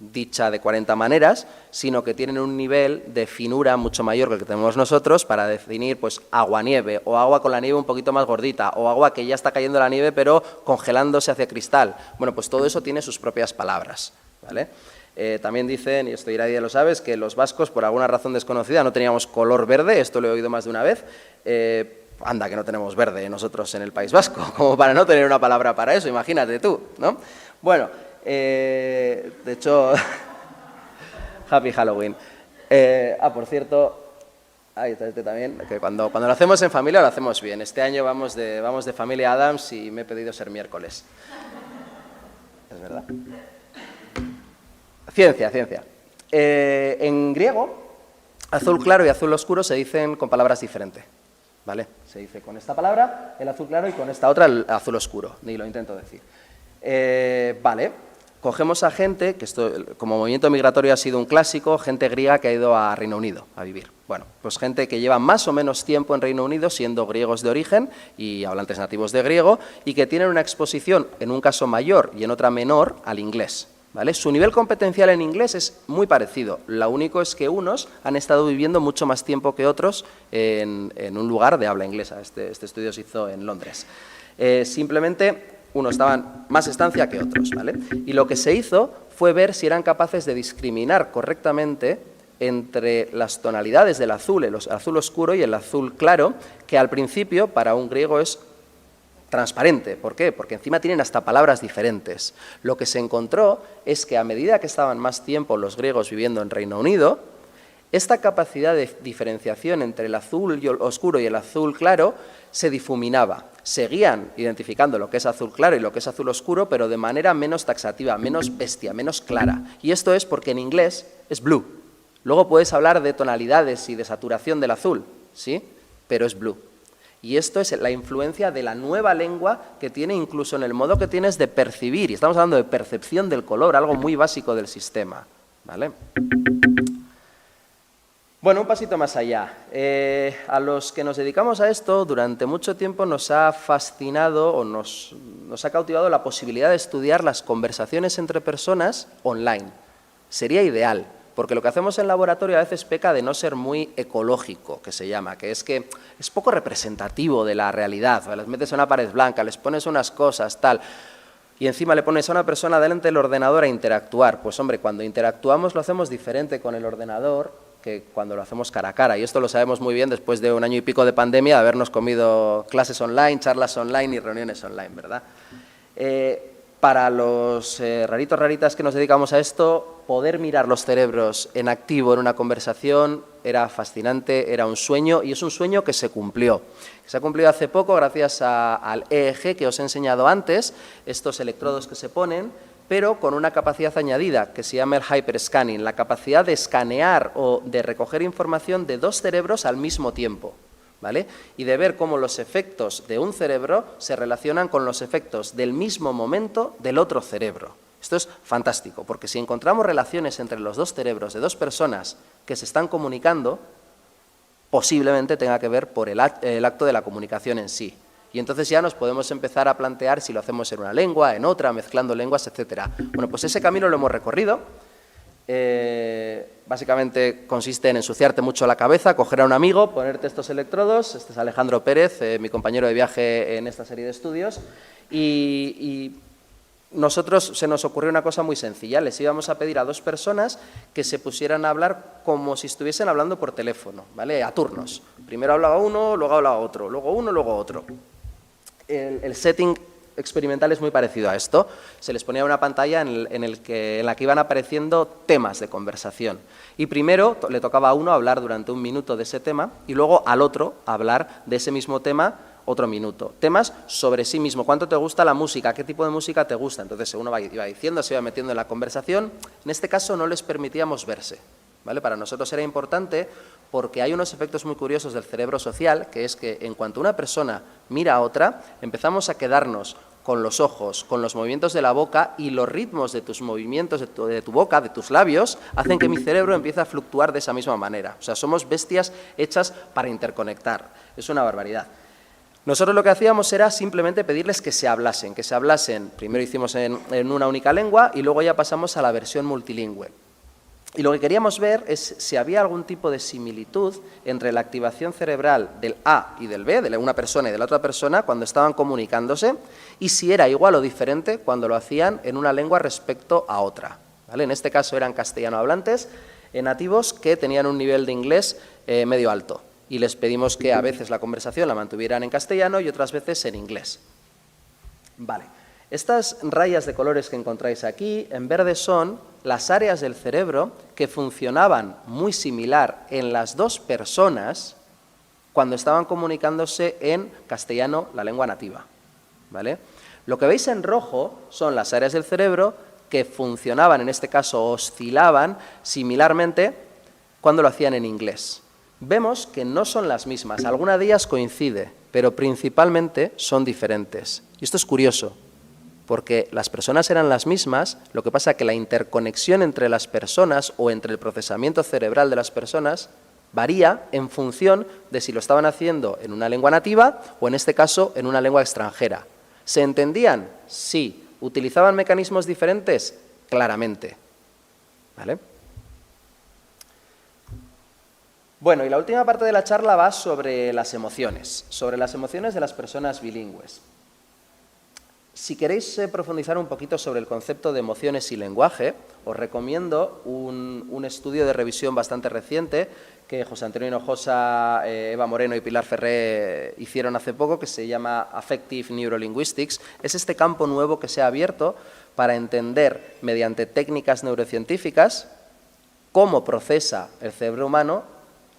dicha de 40 maneras, sino que tienen un nivel de finura mucho mayor que el que tenemos nosotros para definir pues agua-nieve, o agua con la nieve un poquito más gordita, o agua que ya está cayendo la nieve pero congelándose hacia cristal. Bueno, pues todo eso tiene sus propias palabras, ¿vale? También dicen, y esto Iradia lo sabes, que los vascos, por alguna razón desconocida, no teníamos color verde, esto lo he oído más de una vez. Anda, que no tenemos verde nosotros en el País Vasco, como para no tener una palabra para eso, imagínate tú, ¿no? Bueno, de hecho, Happy Halloween. Por cierto, ahí está este también, que cuando lo hacemos en familia lo hacemos bien. Este año vamos de familia Adams y me he pedido ser miércoles. ¿Es verdad? Ciencia. En griego, azul claro y azul oscuro se dicen con palabras diferentes, ¿vale? Se dice con esta palabra el azul claro y con esta otra el azul oscuro, ni lo intento decir. Vale. Cogemos a gente, que esto como movimiento migratorio ha sido un clásico, gente griega que ha ido a Reino Unido a vivir. Bueno, pues gente que lleva más o menos tiempo en Reino Unido siendo griegos de origen y hablantes nativos de griego y que tienen una exposición, en un caso mayor y en otra menor, al inglés, ¿vale? Su nivel competencial en inglés es muy parecido, lo único es que unos han estado viviendo mucho más tiempo que otros en un lugar de habla inglesa. Este estudio se hizo en Londres. Simplemente unos estaban más estancia que otros, ¿vale? Y lo que se hizo fue ver si eran capaces de discriminar correctamente entre las tonalidades del azul, el azul oscuro y el azul claro, que al principio para un griego es transparente. ¿Por qué? Porque encima tienen hasta palabras diferentes. Lo que se encontró es que a medida que estaban más tiempo los griegos viviendo en Reino Unido, esta capacidad de diferenciación entre el azul oscuro y el azul claro se difuminaba. Seguían identificando lo que es azul claro y lo que es azul oscuro, pero de manera menos taxativa, menos bestia, menos clara. Y esto es porque en inglés es blue. Luego puedes hablar de tonalidades y de saturación del azul, ¿sí? Pero es blue. Y esto es la influencia de la nueva lengua que tiene incluso en el modo que tienes de percibir. Y estamos hablando de percepción del color, algo muy básico del sistema, ¿vale? Bueno, un pasito más allá. A los que nos dedicamos a esto, durante mucho tiempo nos ha fascinado o nos ha cautivado la posibilidad de estudiar las conversaciones entre personas online. Sería ideal, porque lo que hacemos en laboratorio a veces peca de no ser muy ecológico, que se llama, que es poco representativo de la realidad. Les metes a una pared blanca, les pones unas cosas, tal, y encima le pones a una persona delante del ordenador a interactuar. Pues hombre, cuando interactuamos lo hacemos diferente con el ordenador que cuando lo hacemos cara a cara, y esto lo sabemos muy bien después de 1 año y pico de pandemia, de habernos comido clases online, charlas online y reuniones online, ¿verdad? Para los raritas que nos dedicamos a esto, poder mirar los cerebros en activo en una conversación era fascinante, era un sueño, y es un sueño que se cumplió. Se ha cumplido hace poco gracias al EEG que os he enseñado antes, estos electrodos que se ponen, pero con una capacidad añadida que se llama el hyperscanning, la capacidad de escanear o de recoger información de 2 cerebros al mismo tiempo, ¿vale? Y de ver cómo los efectos de un cerebro se relacionan con los efectos del mismo momento del otro cerebro. Esto es fantástico, porque si encontramos relaciones entre los 2 cerebros de 2 personas que se están comunicando, posiblemente tenga que ver por el acto de la comunicación en sí. Y entonces ya nos podemos empezar a plantear si lo hacemos en una lengua, en otra, mezclando lenguas, etc. Bueno, pues ese camino lo hemos recorrido. Básicamente consiste en ensuciarte mucho la cabeza, coger a un amigo, ponerte estos electrodos. Este es Alejandro Pérez, mi compañero de viaje en esta serie de estudios. Y nosotros se nos ocurrió una cosa muy sencilla. Les íbamos a pedir a 2 personas que se pusieran a hablar como si estuviesen hablando por teléfono, ¿vale? A turnos. Primero hablaba uno, luego hablaba otro, luego uno, luego otro. El setting experimental es muy parecido a esto. Se les ponía una pantalla en la que iban apareciendo temas de conversación. Y primero le tocaba a uno hablar durante 1 minuto de ese tema y luego al otro hablar de ese mismo tema otro minuto. Temas sobre sí mismo. ¿Cuánto te gusta la música? ¿Qué tipo de música te gusta? Entonces uno iba diciendo, se iba metiendo en la conversación. En este caso no les permitíamos verse, ¿vale? Para nosotros era importante porque hay unos efectos muy curiosos del cerebro social, que es que en cuanto una persona mira a otra, empezamos a quedarnos con los ojos, con los movimientos de la boca, y los ritmos de tus movimientos, de tu boca, de tus labios, hacen que mi cerebro empiece a fluctuar de esa misma manera. O sea, somos bestias hechas para interconectar. Es una barbaridad. Nosotros lo que hacíamos era simplemente pedirles que se hablasen. Primero hicimos en una única lengua y luego ya pasamos a la versión multilingüe. Y lo que queríamos ver es si había algún tipo de similitud entre la activación cerebral del A y del B, de una persona y de la otra persona, cuando estaban comunicándose, y si era igual o diferente cuando lo hacían en una lengua respecto a otra, ¿vale? En este caso eran castellano hablantes, nativos que tenían un nivel de inglés medio alto, y les pedimos que a veces la conversación la mantuvieran en castellano y otras veces en inglés. Vale. Estas rayas de colores que encontráis aquí, en verde, son las áreas del cerebro que funcionaban muy similar en las dos personas cuando estaban comunicándose en castellano, la lengua nativa, ¿vale? Lo que veis en rojo son las áreas del cerebro que funcionaban, en este caso oscilaban similarmente cuando lo hacían en inglés. Vemos que no son las mismas, alguna de ellas coincide, pero principalmente son diferentes. Y esto es curioso, porque las personas eran las mismas, lo que pasa es que la interconexión entre las personas o entre el procesamiento cerebral de las personas varía en función de si lo estaban haciendo en una lengua nativa o, en este caso, en una lengua extranjera. ¿Se entendían? Sí. ¿Utilizaban mecanismos diferentes? Claramente. ¿Vale? Bueno, y la última parte de la charla va sobre las emociones de las personas bilingües. Si queréis profundizar un poquito sobre el concepto de emociones y lenguaje, os recomiendo un estudio de revisión bastante reciente que José Antonio Hinojosa, Eva Moreno y Pilar Ferré hicieron hace poco, que se llama Affective Neurolinguistics. Es este campo nuevo que se ha abierto para entender, mediante técnicas neurocientíficas, cómo procesa el cerebro humano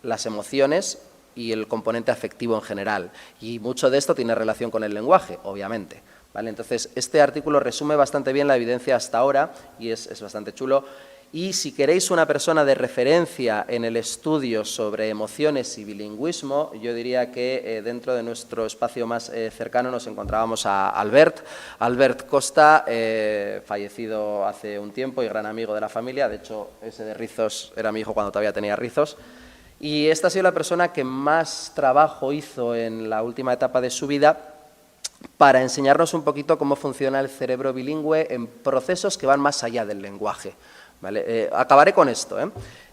las emociones y el componente afectivo en general. Y mucho de esto tiene relación con el lenguaje, obviamente. ¿Vale? Entonces, este artículo resume bastante bien la evidencia hasta ahora y es bastante chulo. Y si queréis una persona de referencia en el estudio sobre emociones y bilingüismo, yo diría que dentro de nuestro espacio más cercano nos encontrábamos a Albert Costa, fallecido hace un tiempo y gran amigo de la familia. De hecho, ese de rizos era mi hijo cuando todavía tenía rizos. Y esta ha sido la persona que más trabajo hizo en la última etapa de su vida para enseñarnos un poquito cómo funciona el cerebro bilingüe en procesos que van más allá del lenguaje. ¿Vale? Acabaré con esto.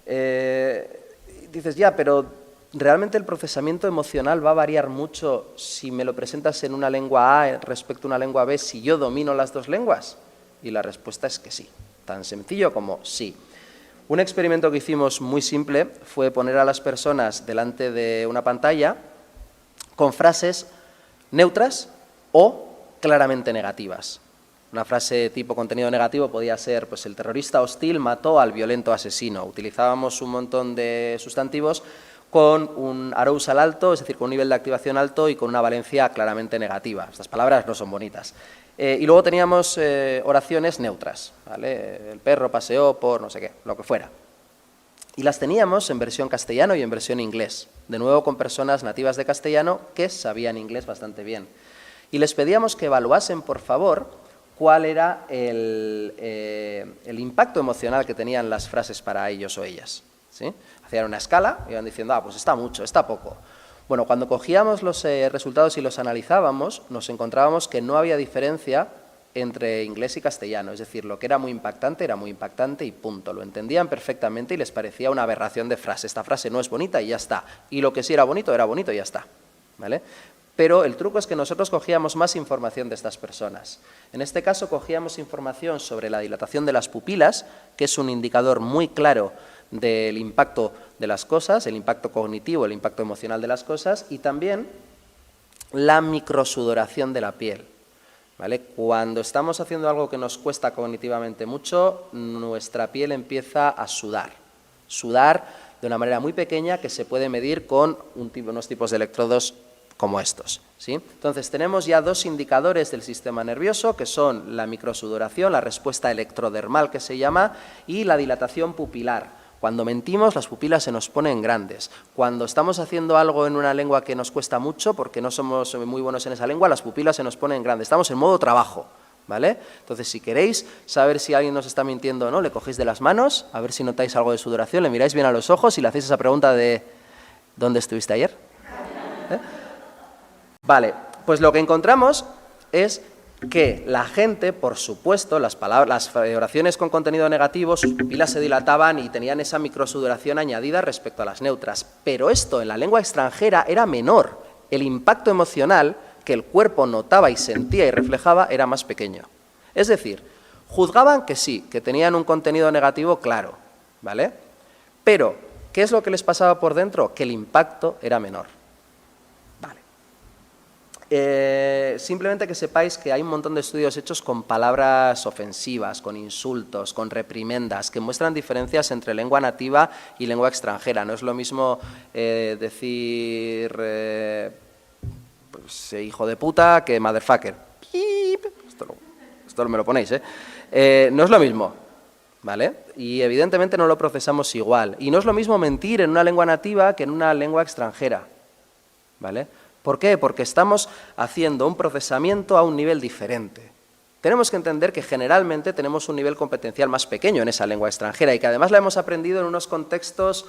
Dices, ya, pero ¿realmente el procesamiento emocional va a variar mucho si me lo presentas en una lengua A respecto a una lengua B si yo domino las dos lenguas? Y la respuesta es que sí, tan sencillo como sí. Un experimento que hicimos muy simple fue poner a las personas delante de una pantalla con frases neutras o claramente negativas. Una frase tipo contenido negativo podía ser, pues, el terrorista hostil mató al violento asesino. Utilizábamos un montón de sustantivos con un arousal alto, es decir, con un nivel de activación alto y con una valencia claramente negativa. Estas palabras no son bonitas. Y luego teníamos oraciones neutras, ¿vale? El perro paseó por no sé qué, lo que fuera. Y las teníamos en versión castellano y en versión inglés, de nuevo con personas nativas de castellano que sabían inglés bastante bien. Y les pedíamos que evaluasen, por favor, cuál era el impacto emocional que tenían las frases para ellos o ellas, ¿sí? Hacían una escala, iban diciendo, pues está mucho, está poco. Bueno, cuando cogíamos los resultados y los analizábamos, nos encontrábamos que no había diferencia entre inglés y castellano, es decir, lo que era muy impactante y punto. Lo entendían perfectamente y les parecía una aberración de frase. Esta frase no es bonita y ya está. Y lo que sí era bonito y ya está, ¿vale? Pero el truco es que nosotros cogíamos más información de estas personas. En este caso cogíamos información sobre la dilatación de las pupilas, que es un indicador muy claro del impacto de las cosas, el impacto cognitivo, el impacto emocional de las cosas, y también la microsudoración de la piel. ¿Vale? Cuando estamos haciendo algo que nos cuesta cognitivamente mucho, nuestra piel empieza a sudar de una manera muy pequeña que se puede medir con unos tipos de electrodos como estos, ¿sí? Entonces tenemos ya dos indicadores del sistema nervioso que son la microsudoración, la respuesta electrodermal que se llama, y la dilatación pupilar. Cuando mentimos, las pupilas se nos ponen grandes. Cuando estamos haciendo algo en una lengua que nos cuesta mucho, porque no somos muy buenos en esa lengua, las pupilas se nos ponen grandes. Estamos en modo trabajo, ¿vale? Entonces, si queréis saber si alguien nos está mintiendo o no, le cogéis de las manos, a ver si notáis algo de sudoración, le miráis bien a los ojos y le hacéis esa pregunta de ¿dónde estuviste ayer? Vale, pues lo que encontramos es que la gente, por supuesto, las oraciones con contenido negativo, sus pupilas se dilataban y tenían esa microsudoración añadida respecto a las neutras. Pero esto en la lengua extranjera era menor. El impacto emocional que el cuerpo notaba y sentía y reflejaba era más pequeño. Es decir, juzgaban que sí, que tenían un contenido negativo claro, ¿vale? Pero, ¿qué es lo que les pasaba por dentro? Que el impacto era menor. Simplemente que sepáis que hay un montón de estudios hechos con palabras ofensivas, con insultos, con reprimendas, que muestran diferencias entre lengua nativa y lengua extranjera. No es lo mismo decir pues, hijo de puta que motherfucker. Esto me lo ponéis, no es lo mismo, ¿vale? Y evidentemente no lo procesamos igual. Y no es lo mismo mentir en una lengua nativa que en una lengua extranjera, ¿vale? ¿Por qué? Porque estamos haciendo un procesamiento a un nivel diferente. Tenemos que entender que generalmente tenemos un nivel competencial más pequeño en esa lengua extranjera y que además la hemos aprendido en unos contextos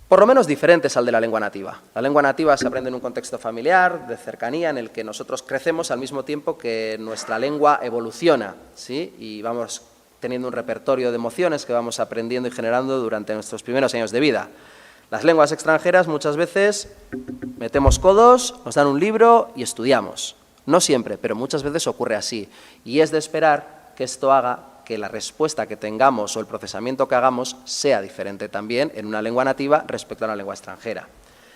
por lo menos diferentes al de la lengua nativa. La lengua nativa se aprende en un contexto familiar, de cercanía, en el que nosotros crecemos al mismo tiempo que nuestra lengua evoluciona, ¿sí? Y vamos teniendo un repertorio de emociones que vamos aprendiendo y generando durante nuestros primeros años de vida. Las lenguas extranjeras muchas veces metemos codos, nos dan un libro y estudiamos. No siempre, pero muchas veces ocurre así. Y es de esperar que esto haga que la respuesta que tengamos o el procesamiento que hagamos sea diferente también en una lengua nativa respecto a una lengua extranjera.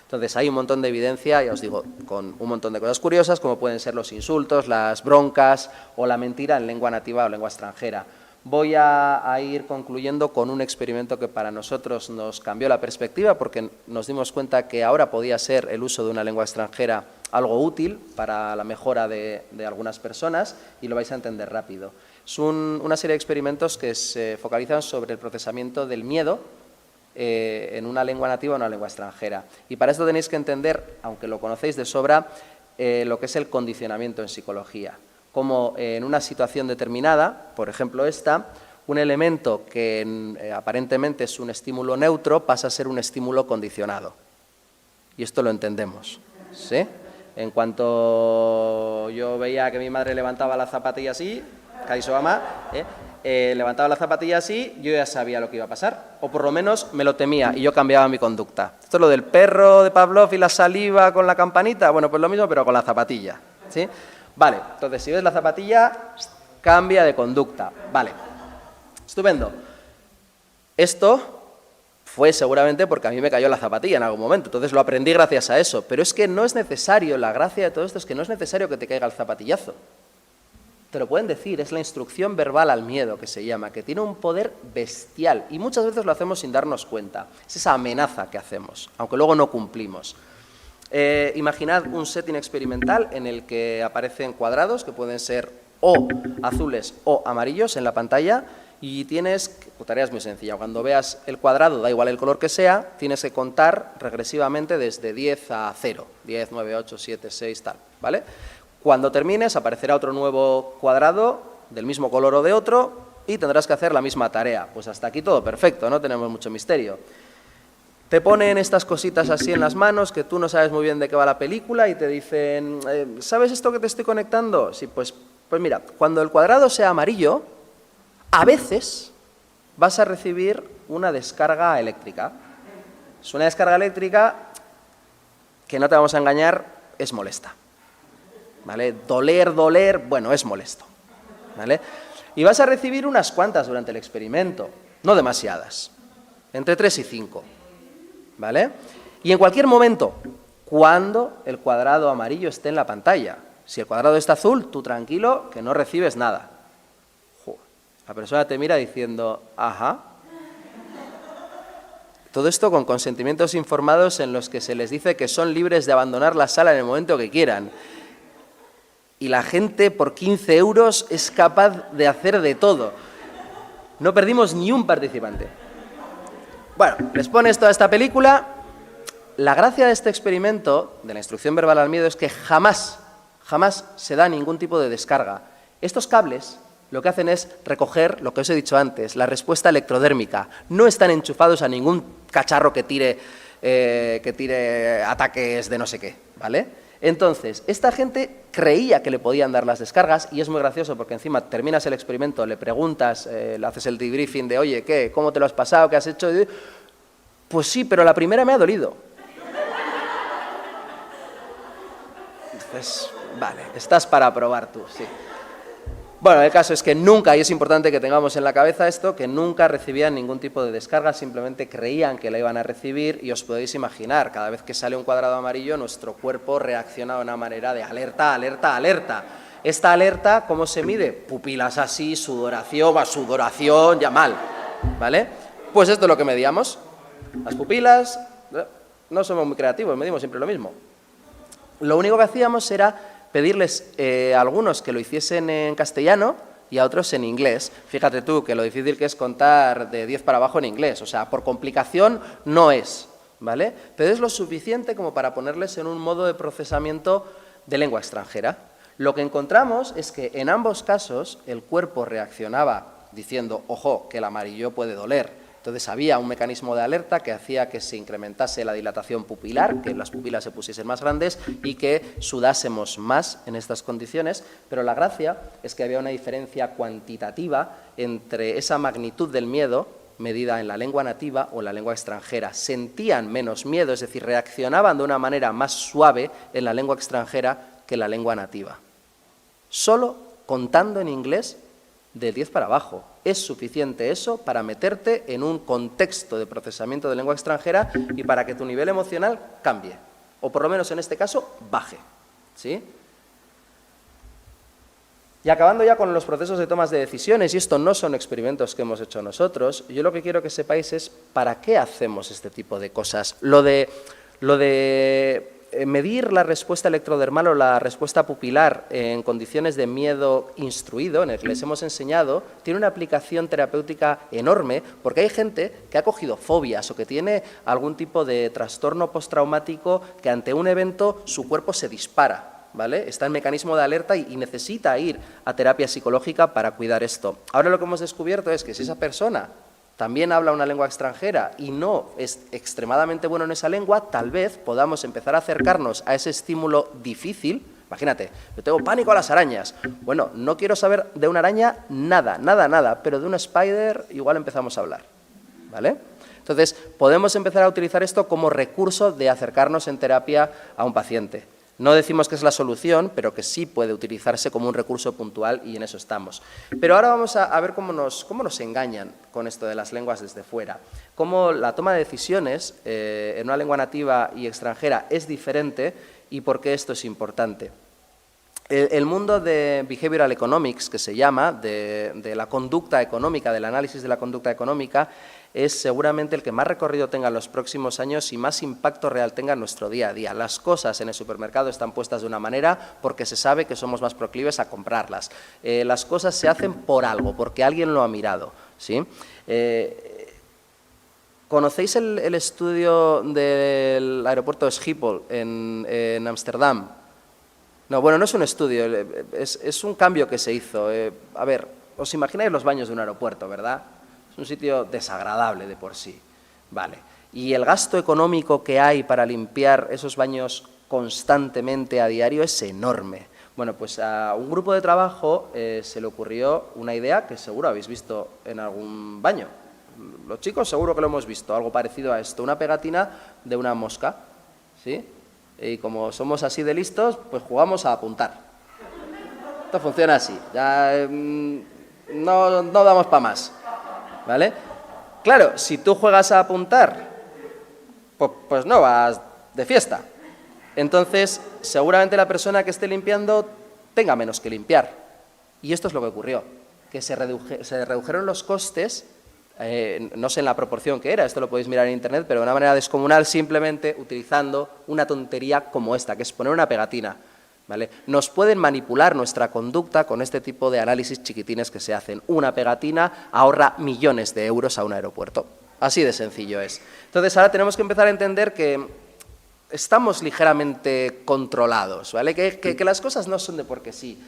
Entonces hay un montón de evidencia, ya os digo, con un montón de cosas curiosas, como pueden ser los insultos, las broncas o la mentira en lengua nativa o lengua extranjera. Voy a ir concluyendo con un experimento que para nosotros nos cambió la perspectiva porque nos dimos cuenta que ahora podía ser el uso de una lengua extranjera algo útil para la mejora de algunas personas y lo vais a entender rápido. Es una serie de experimentos que se focalizan sobre el procesamiento del miedo en una lengua nativa o una lengua extranjera. Y para esto tenéis que entender, aunque lo conocéis de sobra, lo que es el condicionamiento en psicología. Como en una situación determinada, por ejemplo esta, un elemento que aparentemente es un estímulo neutro pasa a ser un estímulo condicionado. Y esto lo entendemos, ¿sí? En cuanto yo veía que mi madre levantaba la zapatilla así, Kaisoama, levantaba la zapatilla así, yo ya sabía lo que iba a pasar, o por lo menos me lo temía y yo cambiaba mi conducta. Esto es lo del perro de Pavlov y la saliva con la campanita, bueno, pues lo mismo pero con la zapatilla, ¿sí? Vale, entonces si ves la zapatilla, cambia de conducta. Vale, estupendo. Esto fue seguramente porque a mí me cayó la zapatilla en algún momento, entonces lo aprendí gracias a eso. Pero es que no es necesario, la gracia de todo esto es que no es necesario que te caiga el zapatillazo. Te lo pueden decir, es la instrucción verbal al miedo que se llama, que tiene un poder bestial y muchas veces lo hacemos sin darnos cuenta. Es esa amenaza que hacemos, aunque luego no cumplimos. Imaginad un setting experimental en el que aparecen cuadrados que pueden ser o azules o amarillos en la pantalla y tienes, tu tarea es muy sencilla, cuando veas el cuadrado, da igual el color que sea, tienes que contar regresivamente desde 10 a 0, 10, 9, 8, 7, 6, tal, ¿vale? Cuando termines aparecerá otro nuevo cuadrado del mismo color o de otro y tendrás que hacer la misma tarea. Pues hasta aquí todo perfecto, no tenemos mucho misterio. Te ponen estas cositas así en las manos que tú no sabes muy bien de qué va la película y te dicen, ¿sabes esto que te estoy conectando? Sí, pues mira, cuando el cuadrado sea amarillo, a veces vas a recibir una descarga eléctrica. Es una descarga eléctrica que, no te vamos a engañar, es molesta, ¿vale? Doler, bueno, es molesto, ¿vale? Y vas a recibir unas cuantas durante el experimento, no demasiadas, entre 3 y 5. ¿Vale? Y en cualquier momento, cuando el cuadrado amarillo esté en la pantalla, si el cuadrado está azul, tú tranquilo, que no recibes nada. La persona te mira diciendo, ajá. Todo esto con consentimientos informados en los que se les dice que son libres de abandonar la sala en el momento que quieran. Y la gente por 15 euros es capaz de hacer de todo. No perdimos ni un participante. Bueno, les pones toda esta película. La gracia de este experimento, de la instrucción verbal al miedo, es que jamás se da ningún tipo de descarga. Estos cables lo que hacen es recoger lo que os he dicho antes, la respuesta electrodérmica. No están enchufados a ningún cacharro que tire ataques de no sé qué, ¿vale? Entonces, esta gente creía que le podían dar las descargas y es muy gracioso porque encima terminas el experimento, le preguntas, le haces el debriefing de, oye, ¿qué? ¿Cómo te lo has pasado? ¿Qué has hecho? Y, pues sí, pero la primera me ha dolido. Entonces, vale, estás para probar tú, sí. Bueno, el caso es que nunca, y es importante que tengamos en la cabeza esto, que nunca recibían ningún tipo de descarga, simplemente creían que la iban a recibir y os podéis imaginar, cada vez que sale un cuadrado amarillo, nuestro cuerpo reacciona de una manera de alerta, alerta, alerta. Esta alerta, ¿cómo se mide? Pupilas así, sudoración, ya mal, ¿vale? Pues esto es lo que medíamos. Las pupilas, no somos muy creativos, medimos siempre lo mismo. Lo único que hacíamos era pedirles a algunos que lo hiciesen en castellano y a otros en inglés. Fíjate tú que lo difícil que es contar de 10 para abajo en inglés, o sea, por complicación no es, ¿vale? Pero es lo suficiente como para ponerles en un modo de procesamiento de lengua extranjera. Lo que encontramos es que en ambos casos el cuerpo reaccionaba diciendo, ojo, que el amarillo puede doler. Entonces había un mecanismo de alerta que hacía que se incrementase la dilatación pupilar, que las pupilas se pusiesen más grandes y que sudásemos más en estas condiciones, pero la gracia es que había una diferencia cuantitativa entre esa magnitud del miedo medida en la lengua nativa o en la lengua extranjera. Sentían menos miedo, es decir, reaccionaban de una manera más suave en la lengua extranjera que en la lengua nativa. Solo contando en inglés de 10 para abajo. Es suficiente eso para meterte en un contexto de procesamiento de lengua extranjera y para que tu nivel emocional cambie, o por lo menos en este caso, baje, ¿sí? Y acabando ya con los procesos de tomas de decisiones, y esto no son experimentos que hemos hecho nosotros, yo lo que quiero que sepáis es para qué hacemos este tipo de cosas. Lo de medir la respuesta electrodermal o la respuesta pupilar en condiciones de miedo instruido, en el que les hemos enseñado, tiene una aplicación terapéutica enorme, porque hay gente que ha cogido fobias o que tiene algún tipo de trastorno postraumático que ante un evento su cuerpo se dispara, ¿vale? Está en mecanismo de alerta y necesita ir a terapia psicológica para cuidar esto. Ahora lo que hemos descubierto es que si esa persona también habla una lengua extranjera y no es extremadamente bueno en esa lengua, tal vez podamos empezar a acercarnos a ese estímulo difícil. Imagínate, yo tengo pánico a las arañas. Bueno, no quiero saber de una araña nada, pero de una spider igual empezamos a hablar, ¿vale? Entonces, podemos empezar a utilizar esto como recurso de acercarnos en terapia a un paciente. No decimos que es la solución, pero que sí puede utilizarse como un recurso puntual y en eso estamos. Pero ahora vamos a ver cómo nos engañan con esto de las lenguas desde fuera. Cómo la toma de decisiones en una lengua nativa y extranjera es diferente y por qué esto es importante. El mundo de behavioral economics, que se llama, de la conducta económica, del análisis de la conducta económica, es seguramente el que más recorrido tenga en los próximos años y más impacto real tenga en nuestro día a día. Las cosas en el supermercado están puestas de una manera porque se sabe que somos más proclives a comprarlas. Las cosas se hacen por algo, porque alguien lo ha mirado, ¿sí? ¿Conocéis el estudio del aeropuerto de Schiphol en Ámsterdam? No, bueno, no es un estudio, es un cambio que se hizo. A ver, os imagináis los baños de un aeropuerto, ¿verdad? Es un sitio desagradable de por sí, vale. Y el gasto económico que hay para limpiar esos baños constantemente a diario es enorme. Bueno, pues a un grupo de trabajo se le ocurrió una idea que seguro habéis visto en algún baño. Los chicos seguro que lo hemos visto, algo parecido a esto, una pegatina de una mosca, ¿sí? Y como somos así de listos, pues jugamos a apuntar. Esto funciona así, ya no damos para más. ¿Vale? Claro, si tú juegas a apuntar, pues no vas de fiesta. Entonces, seguramente la persona que esté limpiando tenga menos que limpiar. Y esto es lo que ocurrió, que se redujeron los costes, no sé en la proporción que era, esto lo podéis mirar en internet, pero de una manera descomunal, simplemente utilizando una tontería como esta, que es poner una pegatina. ¿Vale? Nos pueden manipular nuestra conducta con este tipo de análisis chiquitines que se hacen. Una pegatina ahorra millones de euros a un aeropuerto. Así de sencillo es. Entonces, ahora tenemos que empezar a entender que estamos ligeramente controlados, ¿vale? Que las cosas no son de porque sí.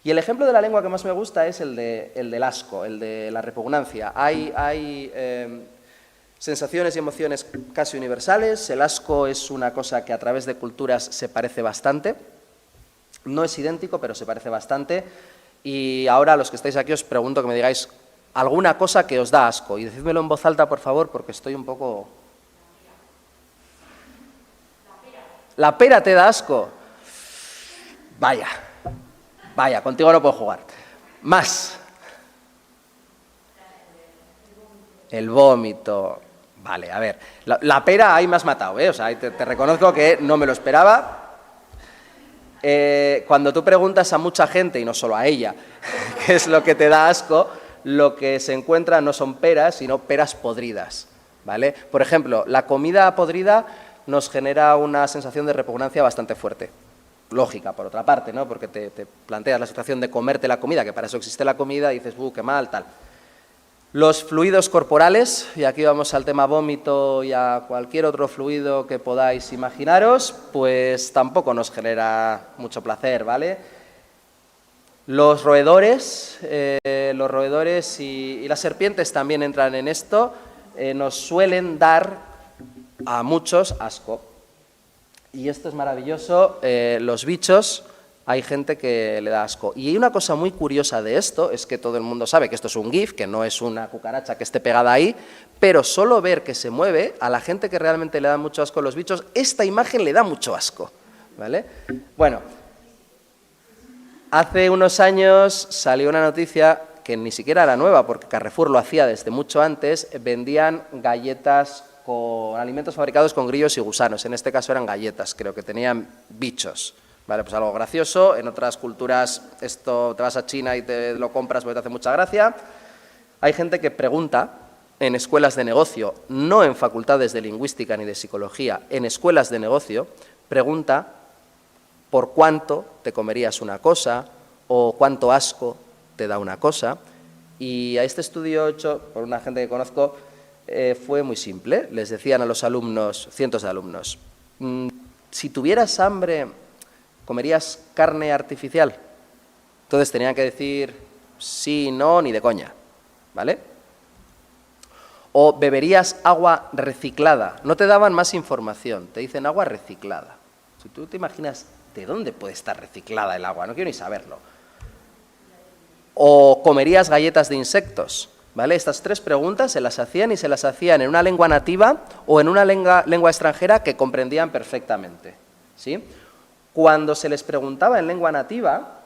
Y el ejemplo de la lengua que más me gusta es el del asco, el de la repugnancia. Hay sensaciones y emociones casi universales. El asco es una cosa que a través de culturas se parece bastante. No es idéntico, pero se parece bastante. Y ahora, los que estáis aquí, os pregunto que me digáis alguna cosa que os da asco. Y decídmelo en voz alta, por favor, porque estoy un poco... ¿La pera te da asco? Vaya, contigo no puedo jugar. Más. El vómito. Vale, a ver. La pera ahí me has matado, ¿eh? O sea, te reconozco que no me lo esperaba. Cuando tú preguntas a mucha gente, y no solo a ella, qué es lo que te da asco, lo que se encuentra no son peras, sino peras podridas, ¿vale? Por ejemplo, la comida podrida nos genera una sensación de repugnancia bastante fuerte. Lógica, por otra parte, ¿no? Porque te planteas la situación de comerte la comida, que para eso existe la comida, y dices, qué mal, tal. Los fluidos corporales, y aquí vamos al tema vómito y a cualquier otro fluido que podáis imaginaros, pues tampoco nos genera mucho placer, ¿vale? Los roedores y las serpientes también entran en esto, nos suelen dar a muchos asco. Y esto es maravilloso, los bichos, hay gente que le da asco. Y hay una cosa muy curiosa de esto, es que todo el mundo sabe que esto es un GIF, que no es una cucaracha que esté pegada ahí, pero solo ver que se mueve, a la gente que realmente le da mucho asco los bichos, esta imagen le da mucho asco, ¿vale? Bueno, hace unos años salió una noticia que ni siquiera era nueva, porque Carrefour lo hacía desde mucho antes, vendían galletas con alimentos fabricados con grillos y gusanos. En este caso eran galletas, creo que tenían bichos. Vale, pues algo gracioso. En otras culturas esto te vas a China y te lo compras porque te hace mucha gracia. Hay gente que pregunta en escuelas de negocio, no en facultades de lingüística ni de psicología, en escuelas de negocio, pregunta por cuánto te comerías una cosa o cuánto asco te da una cosa. Y a este estudio hecho por una gente que conozco, fue muy simple. Les decían a los alumnos, cientos de alumnos, si tuvieras hambre, ¿comerías carne artificial? Entonces tenían que decir sí, no, ni de coña, ¿vale? O beberías agua reciclada. No te daban más información, te dicen agua reciclada. Si tú te imaginas de dónde puede estar reciclada el agua, no quiero ni saberlo. O comerías galletas de insectos. ¿Vale? Estas tres preguntas se las hacían y se las hacían en una lengua nativa o en una lengua extranjera que comprendían perfectamente, ¿sí? Cuando se les preguntaba en lengua nativa,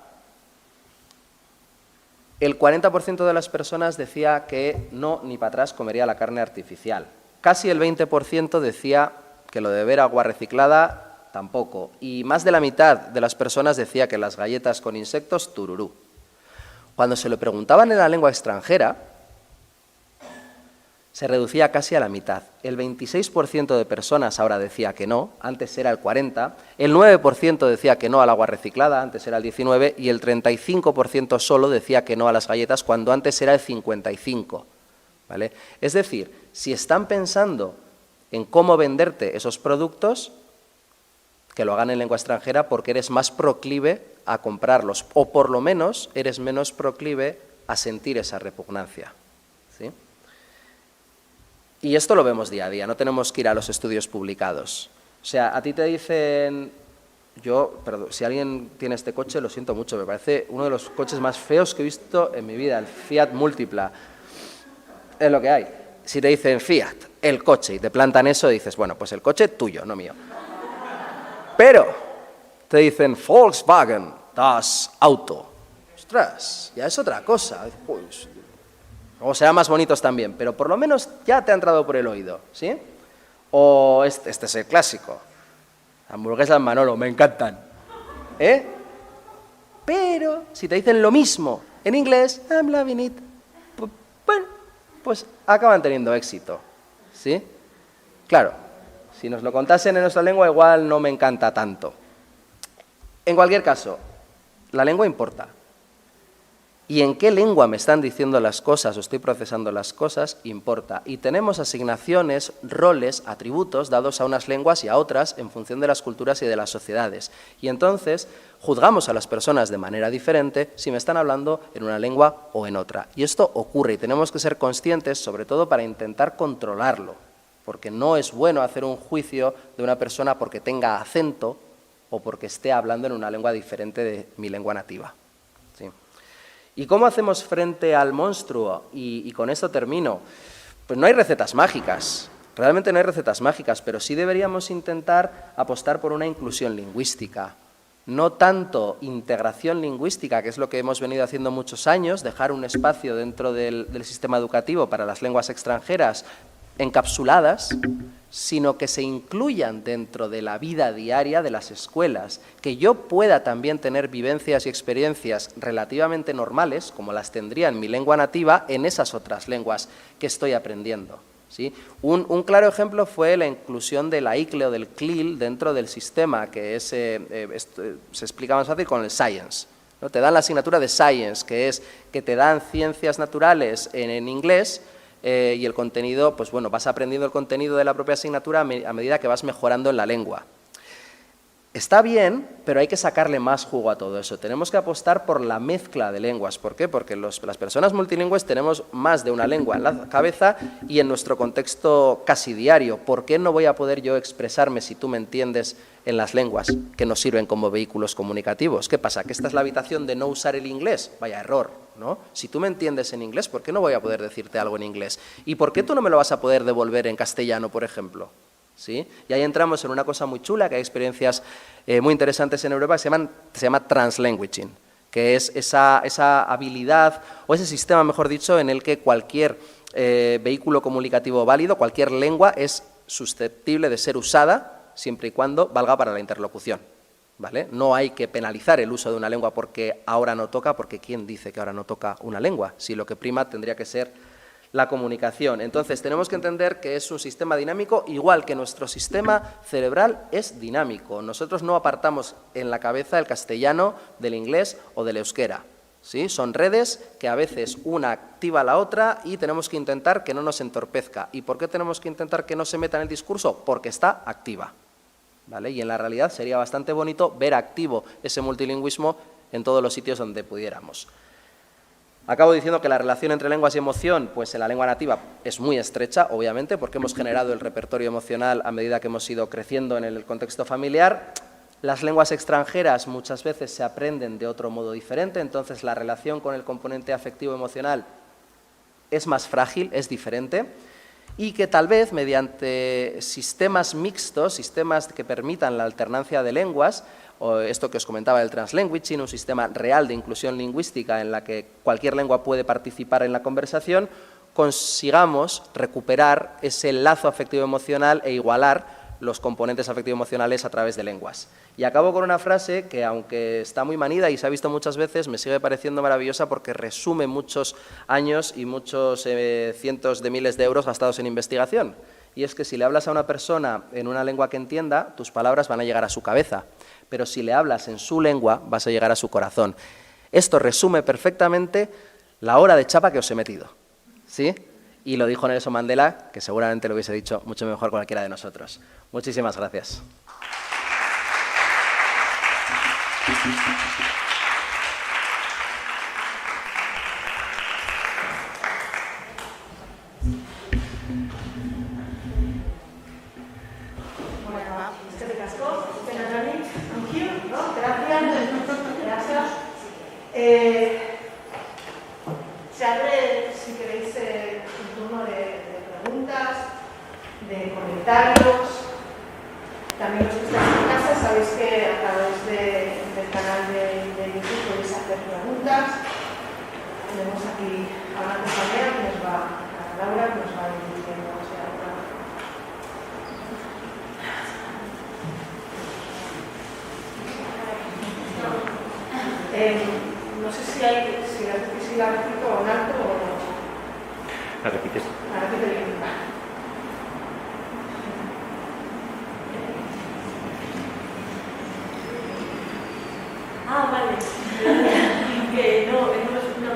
el 40% de las personas decía que no, ni para atrás comería la carne artificial. Casi el 20% decía que lo de beber agua reciclada tampoco. Y más de la mitad de las personas decía que las galletas con insectos, tururú. Cuando se lo preguntaban en la lengua extranjera, se reducía casi a la mitad. El 26% de personas ahora decía que no, antes era el 40%, el 9% decía que no al agua reciclada, antes era el 19%, y el 35% solo decía que no a las galletas, cuando antes era el 55%. ¿Vale? Es decir, si están pensando en cómo venderte esos productos, que lo hagan en lengua extranjera porque eres más proclive a comprarlos, o por lo menos eres menos proclive a sentir esa repugnancia, ¿sí? Y esto lo vemos día a día, no tenemos que ir a los estudios publicados. O sea, a ti te dicen, perdón, si alguien tiene este coche, lo siento mucho, me parece uno de los coches más feos que he visto en mi vida, el Fiat Multipla. Es lo que hay. Si te dicen Fiat, el coche, y te plantan eso, dices, bueno, pues el coche tuyo, no mío. Pero te dicen Volkswagen, das Auto. Ostras, ya es otra cosa. Pues, o serán más bonitos también, pero por lo menos ya te ha entrado por el oído, ¿sí? O este es el clásico. Hamburguesas Manolo, me encantan. ¿Eh? Pero si te dicen lo mismo en inglés, I'm loving it, bueno, pues acaban teniendo éxito, ¿sí? Claro, si nos lo contasen en nuestra lengua igual no me encanta tanto. En cualquier caso, la lengua importa. y en qué lengua me están diciendo las cosas o estoy procesando las cosas importa. Y tenemos asignaciones, roles, atributos dados a unas lenguas y a otras en función de las culturas y de las sociedades. Y entonces juzgamos a las personas de manera diferente si me están hablando en una lengua o en otra. Y esto ocurre y tenemos que ser conscientes, sobre todo para intentar controlarlo, porque no es bueno hacer un juicio de una persona porque tenga acento o porque esté hablando en una lengua diferente de mi lengua nativa. ¿Sí? ¿Y cómo hacemos frente al monstruo? Y con esto termino. Pues no hay recetas mágicas, realmente no hay recetas mágicas, pero sí deberíamos intentar apostar por una inclusión lingüística. No tanto integración lingüística, que es lo que hemos venido haciendo muchos años, dejar un espacio dentro del sistema educativo para las lenguas extranjeras encapsuladas, sino que se incluyan dentro de la vida diaria de las escuelas, que yo pueda también tener vivencias y experiencias relativamente normales, como las tendría en mi lengua nativa, en esas otras lenguas que estoy aprendiendo. ¿Sí? Un claro ejemplo fue la inclusión de la ICLE o del CLIL dentro del sistema, que es, se explica más fácil con el Science, ¿no? Te dan la asignatura de Science, que es que te dan ciencias naturales en inglés, y el contenido, pues bueno, vas aprendiendo el contenido de la propia asignatura a medida que vas mejorando en la lengua. Está bien, pero hay que sacarle más jugo a todo eso. Tenemos que apostar por la mezcla de lenguas. ¿Por qué? Porque las personas multilingües tenemos más de una lengua en la cabeza y en nuestro contexto casi diario. ¿Por qué no voy a poder yo expresarme, si tú me entiendes, en las lenguas que nos sirven como vehículos comunicativos? ¿Qué pasa? ¿Que esta es la habitación de no usar el inglés? Vaya error, ¿no? Si tú me entiendes en inglés, ¿por qué no voy a poder decirte algo en inglés? ¿Y por qué tú no me lo vas a poder devolver en castellano, por ejemplo? ¿Sí? Y ahí entramos en una cosa muy chula, que hay experiencias muy interesantes en Europa, que se llama translanguaging, que es esa habilidad, o ese sistema, mejor dicho, en el que cualquier vehículo comunicativo válido, cualquier lengua, es susceptible de ser usada siempre y cuando valga para la interlocución. ¿Vale? No hay que penalizar el uso de una lengua porque ahora no toca, porque ¿quién dice que ahora no toca una lengua? Si lo que prima tendría que ser la comunicación. Entonces, tenemos que entender que es un sistema dinámico, igual que nuestro sistema cerebral es dinámico. Nosotros no apartamos en la cabeza el castellano del inglés o del euskera. ¿Sí? Son redes que a veces una activa a la otra y tenemos que intentar que no nos entorpezca. ¿Y por qué tenemos que intentar que no se meta en el discurso? Porque está activa. ¿Vale? Y en la realidad sería bastante bonito ver activo ese multilingüismo en todos los sitios donde pudiéramos. Acabo diciendo que la relación entre lenguas y emoción, pues en la lengua nativa es muy estrecha, obviamente, porque hemos generado el repertorio emocional a medida que hemos ido creciendo en el contexto familiar. Las lenguas extranjeras muchas veces se aprenden de otro modo diferente, entonces la relación con el componente afectivo-emocional es más frágil, es diferente, y que tal vez mediante sistemas mixtos, sistemas que permitan la alternancia de lenguas, o esto que os comentaba del translanguaging, un sistema real de inclusión lingüística en la que cualquier lengua puede participar en la conversación, consigamos recuperar ese lazo afectivo-emocional e igualar los componentes afectivo-emocionales a través de lenguas. Y acabo con una frase que, aunque está muy manida y se ha visto muchas veces, me sigue pareciendo maravillosa porque resume muchos años y muchos cientos de miles de euros gastados en investigación. Y es que si le hablas a una persona en una lengua que entienda, tus palabras van a llegar a su cabeza. Pero si le hablas en su lengua, vas a llegar a su corazón. Esto resume perfectamente la hora de chapa que os he metido, ¿sí? Y lo dijo Nelson Mandela, que seguramente lo hubiese dicho mucho mejor cualquiera de nosotros. Muchísimas gracias. Se abre, si queréis, un turno de preguntas, de comentarios. También los que estáis en casa sabéis que a través del canal de YouTube podéis hacer preguntas. Tenemos aquí a una compañera que nos va, a Laura, que nos va diciendo hacia otra. No sé si la repito o en alto o no. La repites. La repito bien. Vale. Que no es una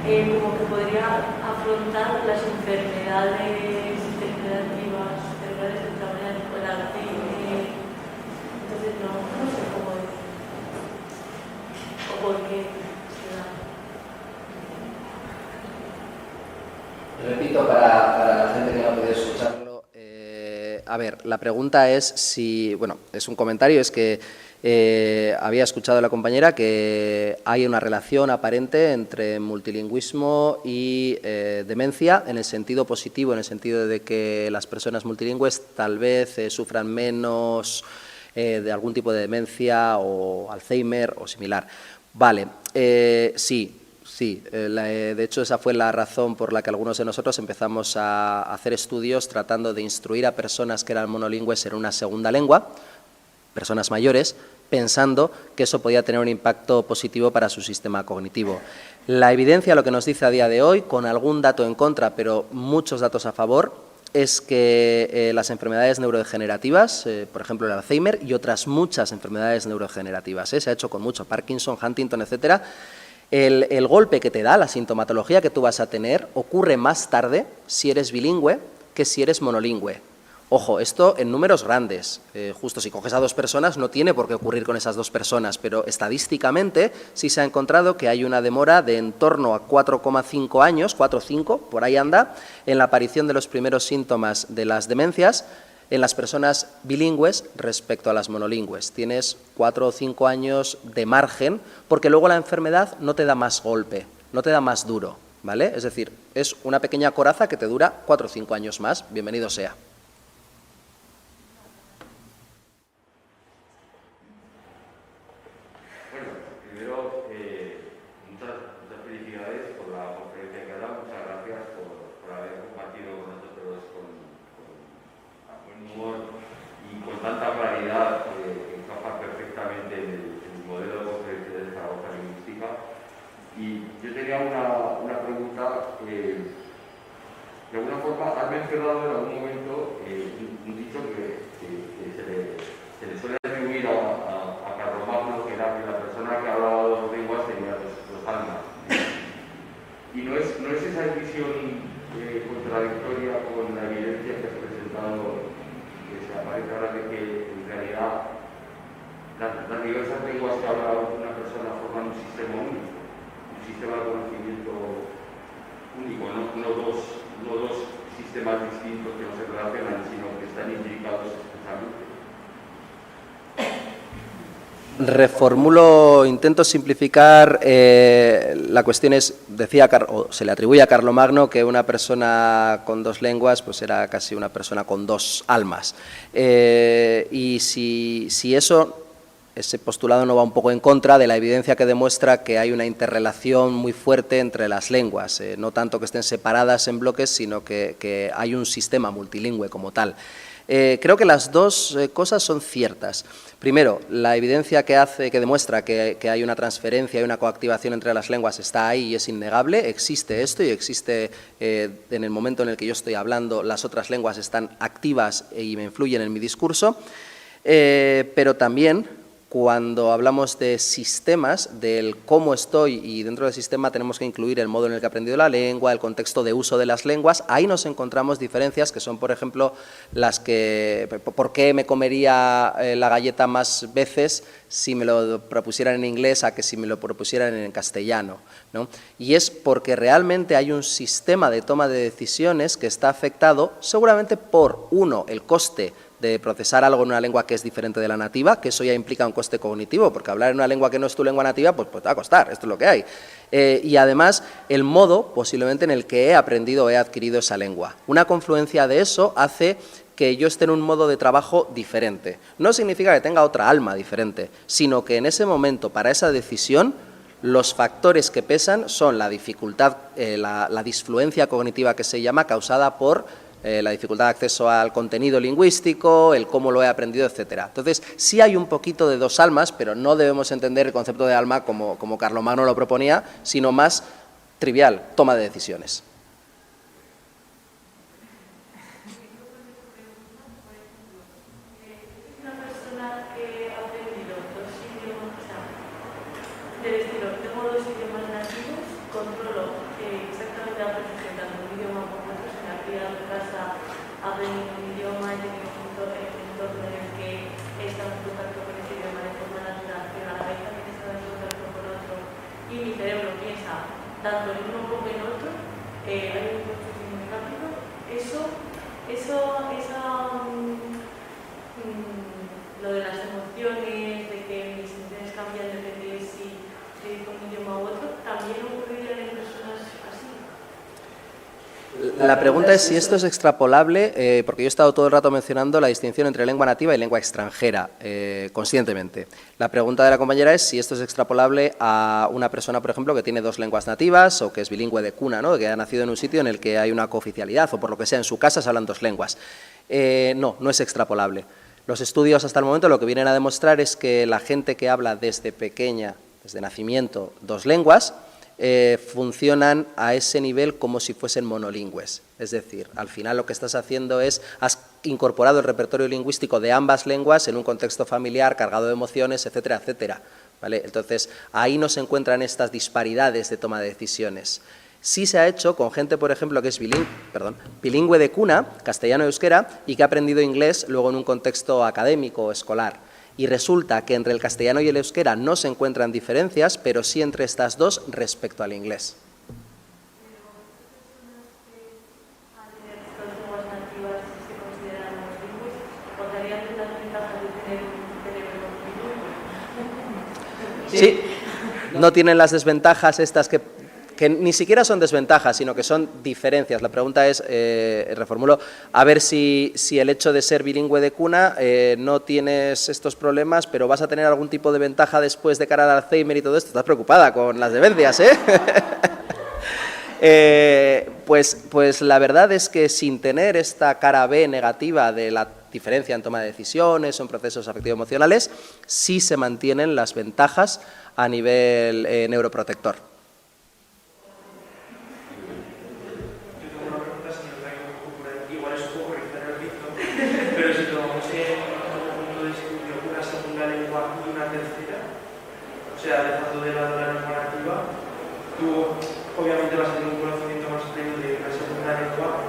como que podría afrontar las enfermedades degenerativas, enfermedades de tamaño con el Alzheimer. Entonces no sé cómo o por qué se da. Repito para la gente que no ha podido escucharlo. A ver, la pregunta es si, bueno, es un comentario, es que había escuchado a la compañera que hay una relación aparente entre multilingüismo y demencia en el sentido positivo, en el sentido de que las personas multilingües tal vez sufran menos de algún tipo de demencia o Alzheimer o similar. Vale, sí. Sí, de hecho esa fue la razón por la que algunos de nosotros empezamos a hacer estudios tratando de instruir a personas que eran monolingües en una segunda lengua, personas mayores, pensando que eso podía tener un impacto positivo para su sistema cognitivo. La evidencia lo que nos dice a día de hoy, con algún dato en contra, pero muchos datos a favor, es que las enfermedades neurodegenerativas, por ejemplo el Alzheimer y otras muchas enfermedades neurodegenerativas, se ha hecho con mucho, Parkinson, Huntington, etcétera. El golpe que te da, la sintomatología que tú vas a tener, ocurre más tarde si eres bilingüe que si eres monolingüe. Ojo, esto en números grandes. Justo si coges a dos personas no tiene por qué ocurrir con esas dos personas, pero estadísticamente sí se ha encontrado que hay una demora de en torno a 4,5 años, 4 o 5, por ahí anda, en la aparición de los primeros síntomas de las demencias en las personas bilingües respecto a las monolingües. Tienes 4 o 5 años de margen, porque luego la enfermedad no te da más golpe, no te da más duro, ¿vale? Es decir, es una pequeña coraza que te dura 4 o 5 años más. Bienvenido sea. Bueno, primero, muchas felicidades por la conferencia que ha dado. Muchas gracias por haber compartido con nosotros con buen humor y con tanta claridad que encaja perfectamente en el modelo de conferencia de Zaragoza Lingüística. Y yo tenía una pregunta. De alguna forma, has mencionado en algún momento un dicho que se le suele atribuir a Carlomagno, que era que la persona que hablaba dos lenguas tenía dos almas. Y no es esa visión contradictoria con la evidencia que has presentado, que se aparece ahora de que en realidad las diversas lenguas que habla una persona forman un sistema único, un sistema de conocimiento único, no dos sistemas distintos que no se relacionan, sino que están implicados expresamente. Reformulo, intento simplificar. La cuestión es, o se le atribuye a Carlomagno que una persona con dos lenguas pues era casi una persona con dos almas. Y si ese postulado no va un poco en contra de la evidencia que demuestra que hay una interrelación muy fuerte entre las lenguas, no tanto que estén separadas en bloques, sino que hay un sistema multilingüe como tal. Creo que las dos cosas son ciertas. Primero, la evidencia que demuestra que hay una transferencia y una coactivación entre las lenguas está ahí y es innegable, existe esto y existe en el momento en el que yo estoy hablando, las otras lenguas están activas y me influyen en mi discurso, pero también cuando hablamos de sistemas, del cómo estoy, y dentro del sistema tenemos que incluir el modo en el que he aprendido la lengua, el contexto de uso de las lenguas, ahí nos encontramos diferencias que son, por ejemplo, las que, ¿por qué me comería la galleta más veces si me lo propusieran en inglés a que si me lo propusieran en castellano, ¿no? Y es porque realmente hay un sistema de toma de decisiones que está afectado seguramente por, uno, el coste de procesar algo en una lengua que es diferente de la nativa, que eso ya implica un coste cognitivo, porque hablar en una lengua que no es tu lengua nativa, pues te va a costar, esto es lo que hay. Y además, el modo, posiblemente, en el que he aprendido o he adquirido esa lengua. Una confluencia de eso hace que yo esté en un modo de trabajo diferente. No significa que tenga otra alma diferente, sino que en ese momento, para esa decisión, los factores que pesan son la dificultad, la disfluencia cognitiva que se llama, causada por la dificultad de acceso al contenido lingüístico, el cómo lo he aprendido, etcétera. Entonces, sí hay un poquito de dos almas, pero no debemos entender el concepto de alma como Carlomagno lo proponía, sino más trivial, toma de decisiones. Una persona que ha aprendido dos idiomas, del estilo, tengo dos idiomas nativos, controlo exactamente la perfección, tanto un idioma como otro. Se me ha criado en casa aprendiendo un idioma, he tenido un entorno en el que he estado en contacto con ese idioma de forma natural, pero a la vez también he estado en contacto con otro y mi cerebro piensa tanto en uno como en otro. Hay un proceso muy rápido. Lo de las emociones, de que mis emociones cambian depende de si estoy con un idioma u otro, también ocurriría en personas así. La pregunta es si esto es extrapolable, porque yo he estado todo el rato mencionando la distinción entre lengua nativa y lengua extranjera, conscientemente. La pregunta de la compañera es si esto es extrapolable a una persona, por ejemplo, que tiene dos lenguas nativas o que es bilingüe de cuna, ¿no? Que ha nacido en un sitio en el que hay una cooficialidad o por lo que sea en su casa se hablan dos lenguas. No es extrapolable. Los estudios hasta el momento lo que vienen a demostrar es que la gente que habla desde pequeña, desde nacimiento, dos lenguas, funcionan a ese nivel como si fuesen monolingües. Es decir, al final lo que estás haciendo es, has incorporado el repertorio lingüístico de ambas lenguas en un contexto familiar cargado de emociones, etcétera, etcétera. ¿Vale? Entonces, ahí no se encuentran estas disparidades de toma de decisiones. Sí se ha hecho con gente, por ejemplo, que es bilingüe de cuna, castellano-euskera, y que ha aprendido inglés luego en un contexto académico o escolar. Y resulta que entre el castellano y el euskera no se encuentran diferencias, pero sí entre estas dos respecto al inglés. Sí, no tienen las desventajas estas que ni siquiera son desventajas, sino que son diferencias. La pregunta es, reformulo, a ver si el hecho de ser bilingüe de cuna no tienes estos problemas, pero vas a tener algún tipo de ventaja después de cara al Alzheimer y todo esto. Estás preocupada con las demencias, ¿eh? Pues la verdad es que sin tener esta cara B negativa de la diferencia en toma de decisiones o en procesos afectivo-emocionales, sí se mantienen las ventajas a nivel neuroprotector. Dejando de lado la lengua nativa, tú obviamente vas a tener un conocimiento más pleno de la segunda lengua,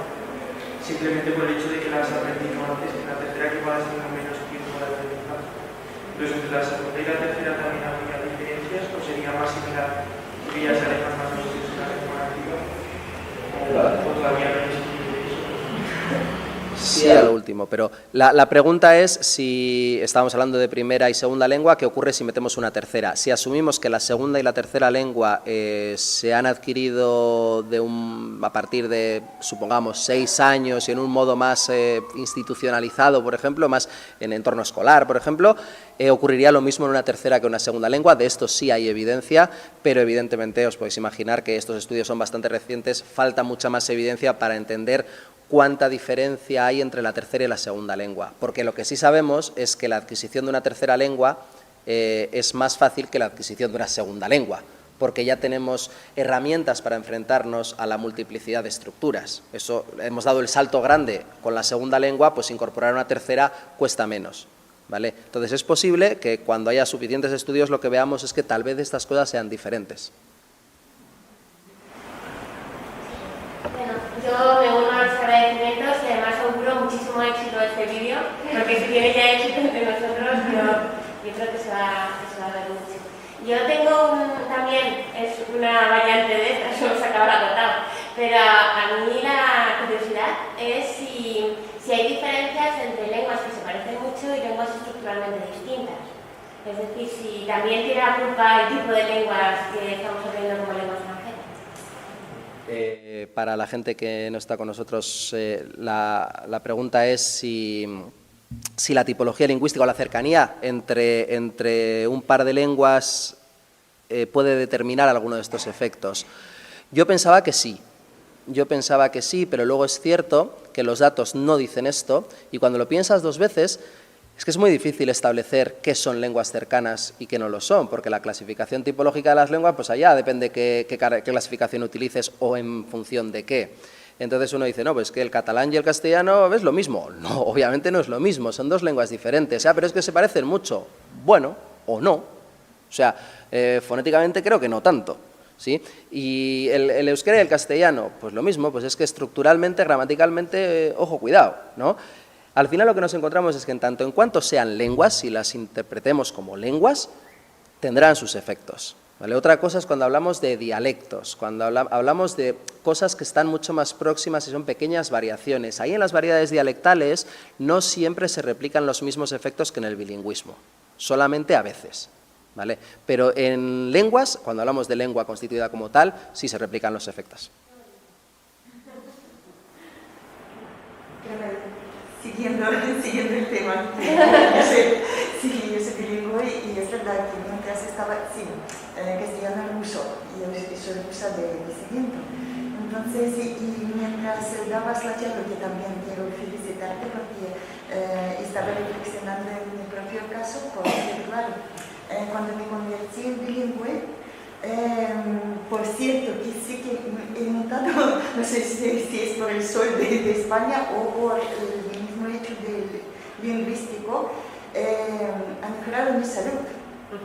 simplemente por el hecho de que la has aprendido antes, en la tercera que vas a tener menos tiempo de aprendizaje. Entonces, entre la segunda y la tercera también habría diferencias, o sería más similar, porque ya se alejan más los de la lengua nativa, o todavía no es. Sí, a lo último, pero la pregunta es si estábamos hablando de primera y segunda lengua, ¿qué ocurre si metemos una tercera? Si asumimos que la segunda y la tercera lengua se han adquirido a partir de, supongamos, 6 años y en un modo más institucionalizado, por ejemplo, más en entorno escolar, por ejemplo, ocurriría lo mismo en una tercera que en una segunda lengua. De esto sí hay evidencia, pero evidentemente os podéis imaginar que estos estudios son bastante recientes, falta mucha más evidencia para entender cuánta diferencia hay entre la tercera y la segunda lengua, porque lo que sí sabemos es que la adquisición de una tercera lengua es más fácil que la adquisición de una segunda lengua, porque ya tenemos herramientas para enfrentarnos a la multiplicidad de estructuras. Eso, hemos dado el salto grande con la segunda lengua, pues incorporar una tercera cuesta menos, ¿vale? Entonces es posible que cuando haya suficientes estudios lo que veamos es que tal vez estas cosas sean diferentes. Yo me uno a los agradecimientos y además auguro muchísimo éxito este vídeo, porque si tiene ya éxito entre nosotros, yo creo que se va a ver mucho. Yo tengo también, es una variante de esta, solo se acaba la agotado, pero a mí la curiosidad es si hay diferencias entre lenguas que se parecen mucho y lenguas estructuralmente distintas. Es decir, si también tiene la culpa el tipo de lenguas que estamos aprendiendo como lenguas extranjeras. Para la gente que no está con nosotros, la pregunta es si la tipología lingüística o la cercanía entre un par de lenguas puede determinar alguno de estos efectos. Yo pensaba que sí, pero luego es cierto que los datos no dicen esto y cuando lo piensas dos veces es que es muy difícil establecer qué son lenguas cercanas y qué no lo son, porque la clasificación tipológica de las lenguas, pues allá depende qué clasificación utilices o en función de qué. Entonces uno dice, no, pues que el catalán y el castellano es lo mismo. No, obviamente no es lo mismo, son dos lenguas diferentes. Pero es que se parecen mucho. Bueno, o no. O sea, fonéticamente creo que no tanto. ¿sí? Y el euskera y el castellano, pues lo mismo, pues es que estructuralmente, gramaticalmente, ojo, cuidado, ¿no? Al final lo que nos encontramos es que en tanto en cuanto sean lenguas, si las interpretemos como lenguas, tendrán sus efectos, ¿vale? Otra cosa es cuando hablamos de dialectos, cuando hablamos de cosas que están mucho más próximas y son pequeñas variaciones. Ahí en las variedades dialectales no siempre se replican los mismos efectos que en el bilingüismo, solamente a veces, ¿vale? Pero en lenguas, cuando hablamos de lengua constituida como tal, sí se replican los efectos. Siguiendo el tema, yo soy bilingüe y es verdad que mientras estaba, castellano ruso, y yo soy rusa de nacimiento. Entonces, y mientras dabas la charla, que también quiero felicitarte porque estaba reflexionando en mi propio caso, porque claro, cuando me convertí en bilingüe, por cierto, que sí que he notado, no sé si es por el sol de España o por el mismo hecho del lingüístico, ha mejorado mi salud. Como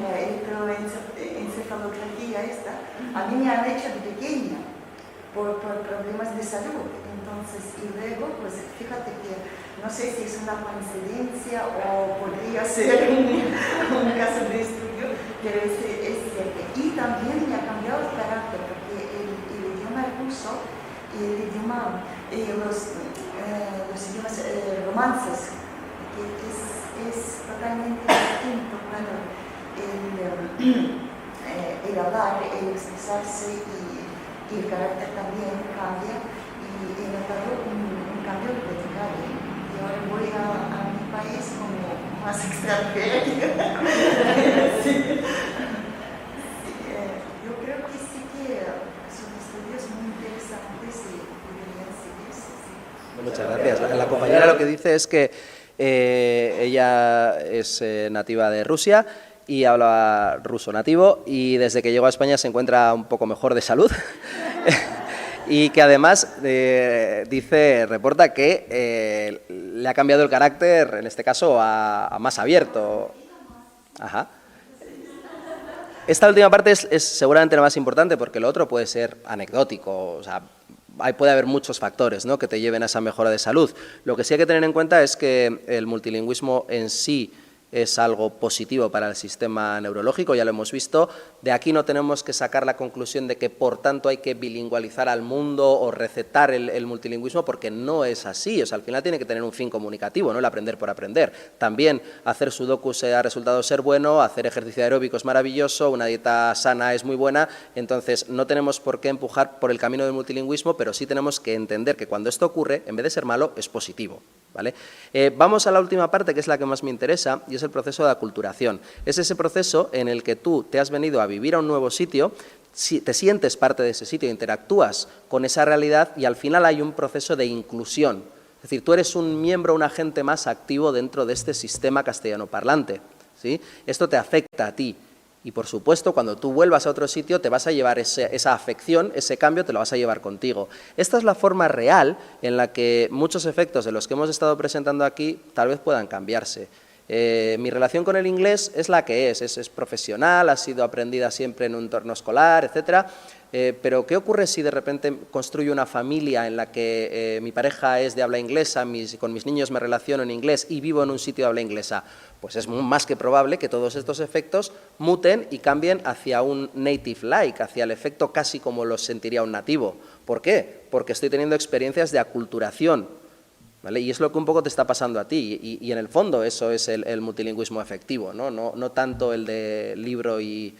la electroencefalografía esta, a mí me han hecho de pequeña por problemas de salud. Entonces, y luego, pues fíjate que no sé si es una coincidencia o podría ser un caso de estudio, pero es cierto. Y también me ha cambiado el carácter, porque el idioma ruso y el idioma, los idiomas romances, que es totalmente distinto, bueno, el hablar, el expresarse y el carácter también cambia, y he notado un cambio radical. Y ahora voy a mi país como más extranjera. Sí. Yo creo que sí que son estudios muy interesantes y deberían seguirse. Sí. Muchas gracias. La compañera lo que dice es que ella es nativa de Rusia y habla ruso nativo, y desde que llegó a España se encuentra un poco mejor de salud. Y que además reporta que le ha cambiado el carácter, en este caso, a más abierto. Ajá. Esta última parte es seguramente la más importante, porque lo otro puede ser anecdótico, o sea, puede haber muchos factores, ¿no?, que te lleven a esa mejora de salud. Lo que sí hay que tener en cuenta es que el multilingüismo en sí es algo positivo para el sistema neurológico, ya lo hemos visto. De aquí no tenemos que sacar la conclusión de que por tanto hay que bilingualizar al mundo o recetar el multilingüismo, porque no es así. O sea, al final tiene que tener un fin comunicativo, no el aprender por aprender. También hacer sudokus ha resultado ser bueno, hacer ejercicio aeróbico es maravilloso, una dieta sana es muy buena. Entonces no tenemos por qué empujar por el camino del multilingüismo, pero sí tenemos que entender que cuando esto ocurre, en vez de ser malo, es positivo, ¿vale? Vamos a la última parte, que es la que más me interesa, y es el proceso de aculturación. Es ese proceso en el que tú te has venido a vivir a un nuevo sitio, te sientes parte de ese sitio, interactúas con esa realidad, y al final hay un proceso de inclusión. Es decir, tú eres un miembro, un agente más activo dentro de este sistema castellano parlante, ¿sí? Esto te afecta a ti. Y, por supuesto, cuando tú vuelvas a otro sitio te vas a llevar esa afección, ese cambio te lo vas a llevar contigo. Esta es la forma real en la que muchos efectos de los que hemos estado presentando aquí tal vez puedan cambiarse. Mi relación con el inglés es la que es profesional, ha sido aprendida siempre en un entorno escolar, etcétera. Pero ¿qué ocurre si de repente construyo una familia en la que mi pareja es de habla inglesa, con mis niños me relaciono en inglés y vivo en un sitio de habla inglesa? Pues es más que probable que todos estos efectos muten y cambien hacia un native-like, hacia el efecto casi como lo sentiría un nativo. ¿Por qué? Porque estoy teniendo experiencias de aculturación, ¿vale? Y es lo que un poco te está pasando a ti, y en el fondo eso es el multilingüismo efectivo, ¿no? No tanto el de libro y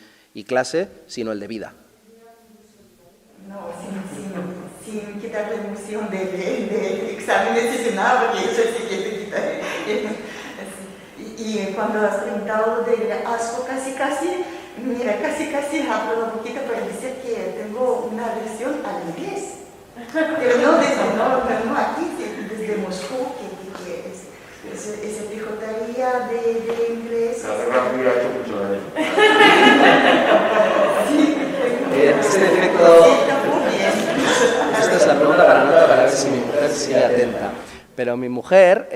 clase, sino el de vida. No, sin quitar la emoción de exámenes y nada, porque eso sí que te quita. Y cuando has preguntado del asco casi, mira, casi abro la boquita para decir que tengo una aversión al inglés. Pero no aquí, desde Moscú, que esa pijotería de inglés. La guerra fría ha hecho mucho daño. Este efecto, esta es la pregunta para ver si mi mujer sigue atenta. Pero mi mujer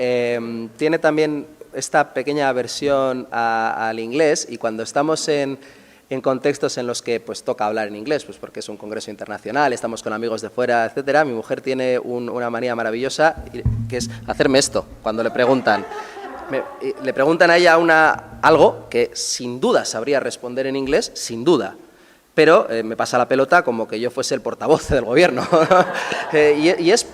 tiene también esta pequeña aversión al inglés, y cuando estamos en contextos en los que pues toca hablar en inglés, pues porque es un congreso internacional, estamos con amigos de fuera, etcétera, mi mujer tiene una manía maravillosa que es hacerme esto cuando le preguntan. Le preguntan a ella algo que sin duda sabría responder en inglés, sin duda, pero me pasa la pelota como que yo fuese el portavoz del gobierno. Y es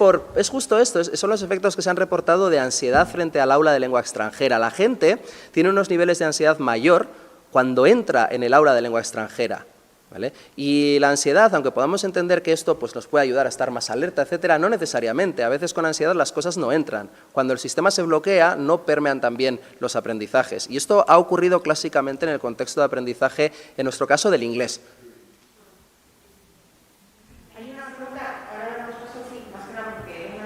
justo esto, son los efectos que se han reportado de ansiedad frente al aula de lengua extranjera. La gente tiene unos niveles de ansiedad mayor cuando entra en el aula de lengua extranjera, ¿vale? Y la ansiedad, aunque podamos entender que esto pues, nos puede ayudar a estar más alerta, etcétera, no necesariamente. A veces con ansiedad las cosas no entran. Cuando el sistema se bloquea, no permean también los aprendizajes. Y esto ha ocurrido clásicamente en el contexto de aprendizaje, en nuestro caso, del inglés. Hay una pregunta, ahora nos pasó, sí, más que nada porque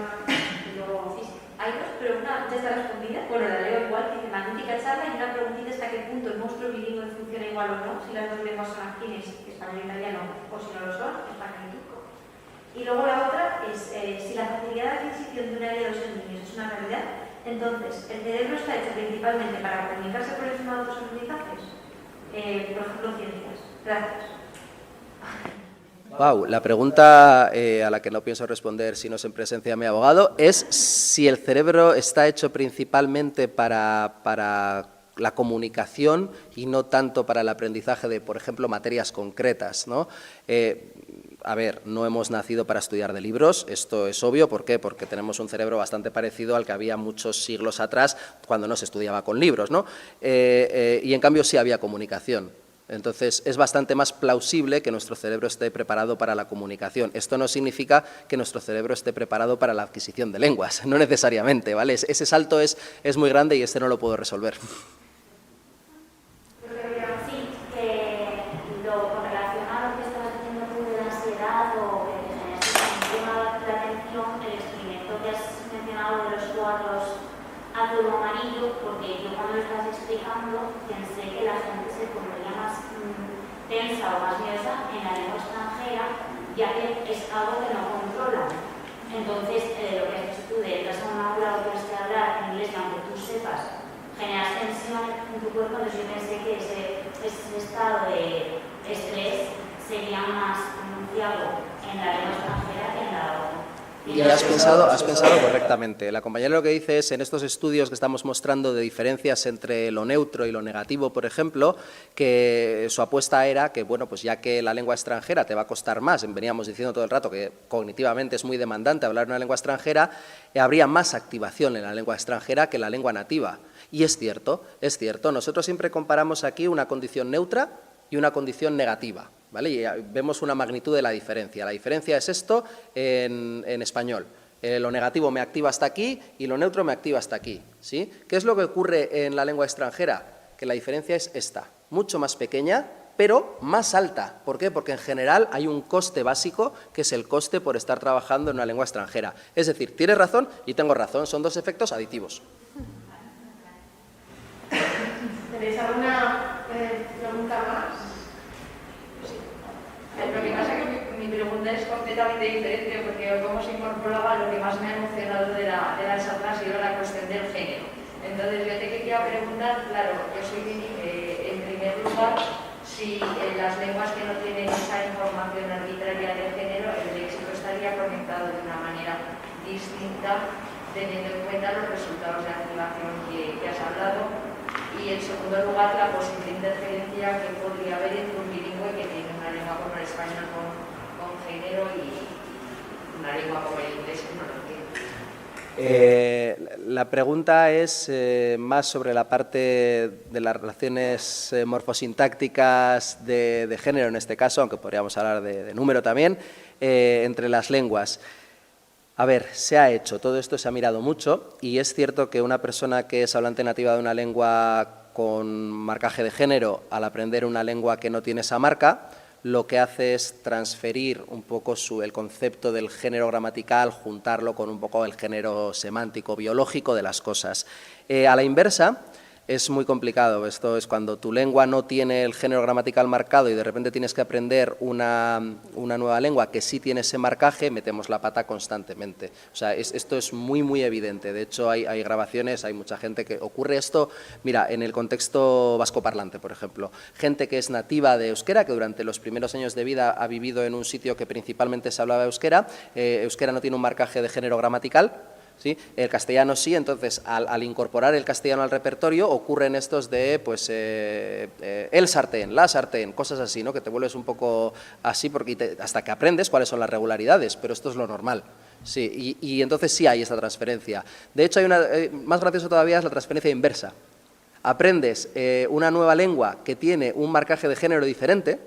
hay dos, pero una ya está respondida. Bueno, la leo igual, dice magnífica charla y una preguntita hasta qué punto el monstruo bilingüe funciona igual o no, si las dos lenguas son afines, español e italiano, o si no lo son, español y turco. Y luego la otra es, si la facilidad de adquisición de una de los niños es una realidad, entonces, ¿el cerebro está hecho principalmente para comunicarse por encima de otros aprendizajes? Por ejemplo, ciencias. Gracias. Wow, la pregunta a la que no pienso responder si no es en presencia de mi abogado es si el cerebro está hecho principalmente para la comunicación y no tanto para el aprendizaje de, por ejemplo, materias concretas, ¿no? A ver, no hemos nacido para estudiar de libros, esto es obvio, ¿por qué? Porque tenemos un cerebro bastante parecido al que había muchos siglos atrás cuando no se estudiaba con libros, ¿no? Y en cambio sí había comunicación. Entonces, es bastante más plausible que nuestro cerebro esté preparado para la comunicación. Esto no significa que nuestro cerebro esté preparado para la adquisición de lenguas, no necesariamente, ¿vale? Ese salto es muy grande y este no lo puedo resolver. Sí, con relación a lo que estabas diciendo tú de la ansiedad o de que me llama la atención el experimento que has mencionado de los cuadros azul o amarillo, porque yo cuando lo estabas explicando pensé que la gente se pondría más tensa o más nerviosa en la lengua extranjera, ya que es algo que no controlan. Entonces, lo que haces tú de entras a un aula o tienes que hablar en inglés, y aunque tú sepas, generas tensión en tu cuerpo, entonces yo pensé que ese estado de estrés sería más pronunciado en la lengua extranjera que en la otra. Y has pensado correctamente. La compañera lo que dice es, en estos estudios que estamos mostrando de diferencias entre lo neutro y lo negativo, por ejemplo, que su apuesta era que, bueno, pues ya que la lengua extranjera te va a costar más, veníamos diciendo todo el rato que cognitivamente es muy demandante hablar una lengua extranjera, habría más activación en la lengua extranjera que en la lengua nativa. Y es cierto, nosotros siempre comparamos aquí una condición neutra y una condición negativa, ¿vale? Y vemos una magnitud de la diferencia. La diferencia es esto en español. Lo negativo me activa hasta aquí y lo neutro me activa hasta aquí, ¿sí? ¿Qué es lo que ocurre en la lengua extranjera? Que la diferencia es esta, mucho más pequeña, pero más alta. ¿Por qué? Porque en general hay un coste básico, que es el coste por estar trabajando en una lengua extranjera. Es decir, tienes razón y tengo razón, son dos efectos aditivos. ¿Tenéis alguna pregunta más? Lo que pasa es que mi pregunta es completamente diferente, porque cómo se incorporaba lo que más me ha emocionado de la charla ha sido la cuestión del género. Entonces yo te quería preguntar, claro, yo soy en primer lugar, si en las lenguas que no tienen esa información arbitraria de género, el léxico estaría conectado de una manera distinta, teniendo en cuenta los resultados de activación que has hablado. Y en segundo lugar, la posible interferencia que podría haber entre un bilingüe que tiene una lengua como el español con género y una lengua como el inglés que no lo tiene. La pregunta es más sobre la parte de las relaciones morfosintácticas de género en este caso, aunque podríamos hablar de número también, entre las lenguas. A ver, se ha hecho, todo esto se ha mirado mucho y es cierto que una persona que es hablante nativa de una lengua con marcaje de género, al aprender una lengua que no tiene esa marca, lo que hace es transferir un poco el concepto del género gramatical, juntarlo con un poco el género semántico, biológico de las cosas. A la inversa, es muy complicado. Esto es cuando tu lengua no tiene el género gramatical marcado y de repente tienes que aprender una nueva lengua que sí tiene ese marcaje, metemos la pata constantemente. O sea, esto es muy evidente. De hecho, hay grabaciones, hay mucha gente que ocurre esto. Mira, en el contexto vascoparlante, por ejemplo, gente que es nativa de euskera, que durante los primeros años de vida ha vivido en un sitio que principalmente se hablaba euskera. Euskera no tiene un marcaje de género gramatical, ¿sí? El castellano sí, entonces al incorporar el castellano al repertorio ocurren estos de pues el sartén, la sartén, cosas así, ¿no? Que te vuelves un poco así porque hasta que aprendes cuáles son las regularidades, pero esto es lo normal. Sí, y entonces sí hay esta transferencia. De hecho, hay una más gracioso todavía es la transferencia inversa. Aprendes una nueva lengua que tiene un marcaje de género diferente,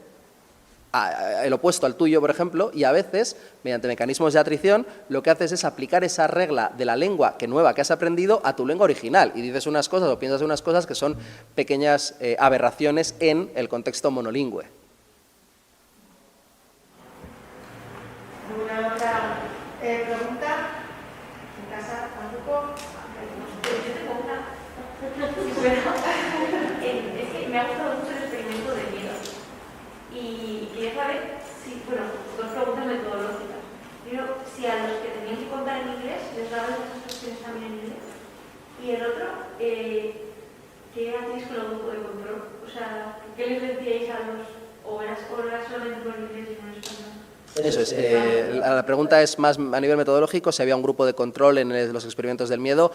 el opuesto al tuyo, por ejemplo, y a veces, mediante mecanismos de atrición, lo que haces es aplicar esa regla de la lengua nueva que has aprendido a tu lengua original y dices unas cosas o piensas unas cosas que son pequeñas aberraciones en el contexto monolingüe. ¿Alguna otra pregunta? ¿En casa tampoco? Yo tengo una. Es que me ha gustado mucho el experimento de miedo. Y quería saber si, bueno, dos preguntas metodológicas. Primero, si a los que tenían que contar en inglés les daban las instrucciones también en inglés. Y el otro, ¿qué hacéis con el grupo de control? O sea, ¿qué les decíais a los, o era solamente por el inglés y no en español? Eso es. La pregunta es más a nivel metodológico, si había un grupo de control en los experimentos del miedo.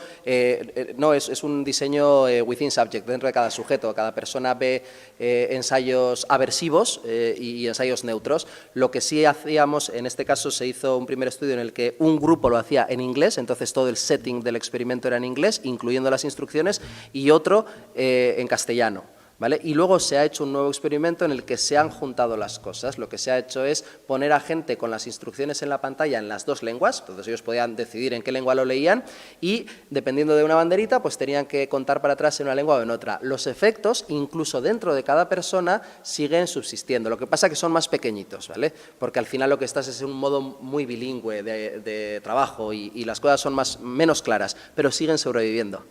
No, es un diseño within subject, dentro de cada sujeto. Cada persona ve ensayos aversivos y ensayos neutros. Lo que sí hacíamos, en este caso se hizo un primer estudio en el que un grupo lo hacía en inglés, entonces todo el setting del experimento era en inglés, incluyendo las instrucciones, y otro en castellano. ¿Vale? Y luego se ha hecho un nuevo experimento en el que se han juntado las cosas. Lo que se ha hecho es poner a gente con las instrucciones en la pantalla en las dos lenguas, entonces ellos podían decidir en qué lengua lo leían y, dependiendo de una banderita, pues tenían que contar para atrás en una lengua o en otra. Los efectos, incluso dentro de cada persona, siguen subsistiendo. Lo que pasa es que son más pequeñitos, ¿vale? Porque al final lo que estás es en un modo muy bilingüe de trabajo y las cosas son menos claras, pero siguen sobreviviendo.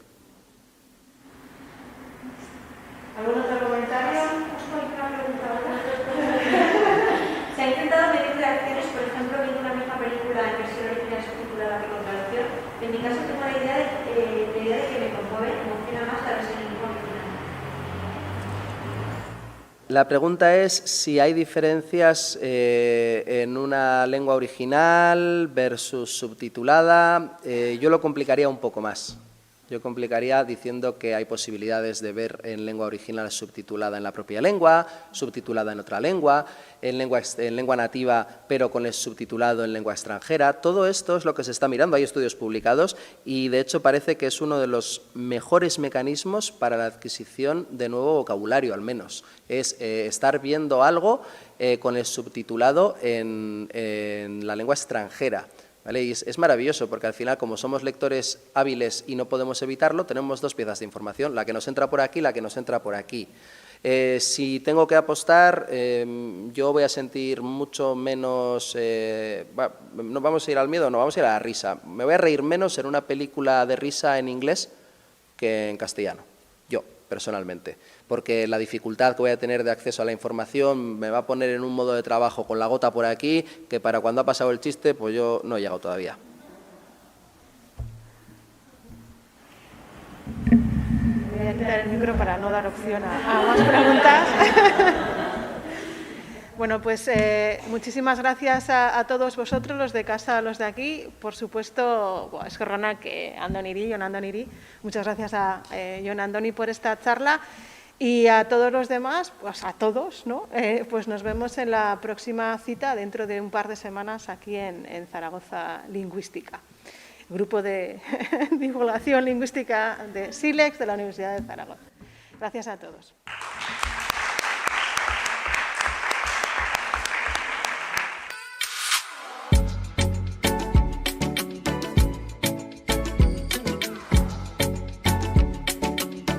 ¿Algún otro comentario? Se ha intentado medir reacciones, por ejemplo, viendo una misma película en versión original subtitulada que con traducción. En mi caso tengo la idea de que me conmueve, me emociona más la versión en lengua original. La pregunta es si hay diferencias en una lengua original versus subtitulada. Yo lo complicaría un poco más. Yo complicaría diciendo que hay posibilidades de ver en lengua original subtitulada en la propia lengua, subtitulada en otra lengua, en lengua nativa pero con el subtitulado en lengua extranjera. Todo esto es lo que se está mirando, hay estudios publicados y de hecho parece que es uno de los mejores mecanismos para la adquisición de nuevo vocabulario, al menos. Es estar viendo algo con el subtitulado en la lengua extranjera. ¿Vale? Y es maravilloso porque al final, como somos lectores hábiles y no podemos evitarlo, tenemos dos piezas de información, la que nos entra por aquí y la que nos entra por aquí. Si tengo que apostar, yo voy a sentir mucho menos, no vamos a ir al miedo, no, vamos a ir a la risa. Me voy a reír menos en una película de risa en inglés que en castellano, yo personalmente, porque la dificultad que voy a tener de acceso a la información me va a poner en un modo de trabajo con la gota por aquí, que para cuando ha pasado el chiste, pues yo no he llegado todavía. Voy a quitar el micro para no dar opción a más preguntas. Bueno, pues muchísimas gracias a todos vosotros, los de casa, los de aquí. Por supuesto, eskerronak Jon Andoniri. Muchas gracias a Jon Andoni por esta charla. Y a todos los demás, pues a todos, ¿no? Pues nos vemos en la próxima cita dentro de un par de semanas aquí en Zaragoza Lingüística, grupo de divulgación lingüística de SILEX de la Universidad de Zaragoza. Gracias a todos.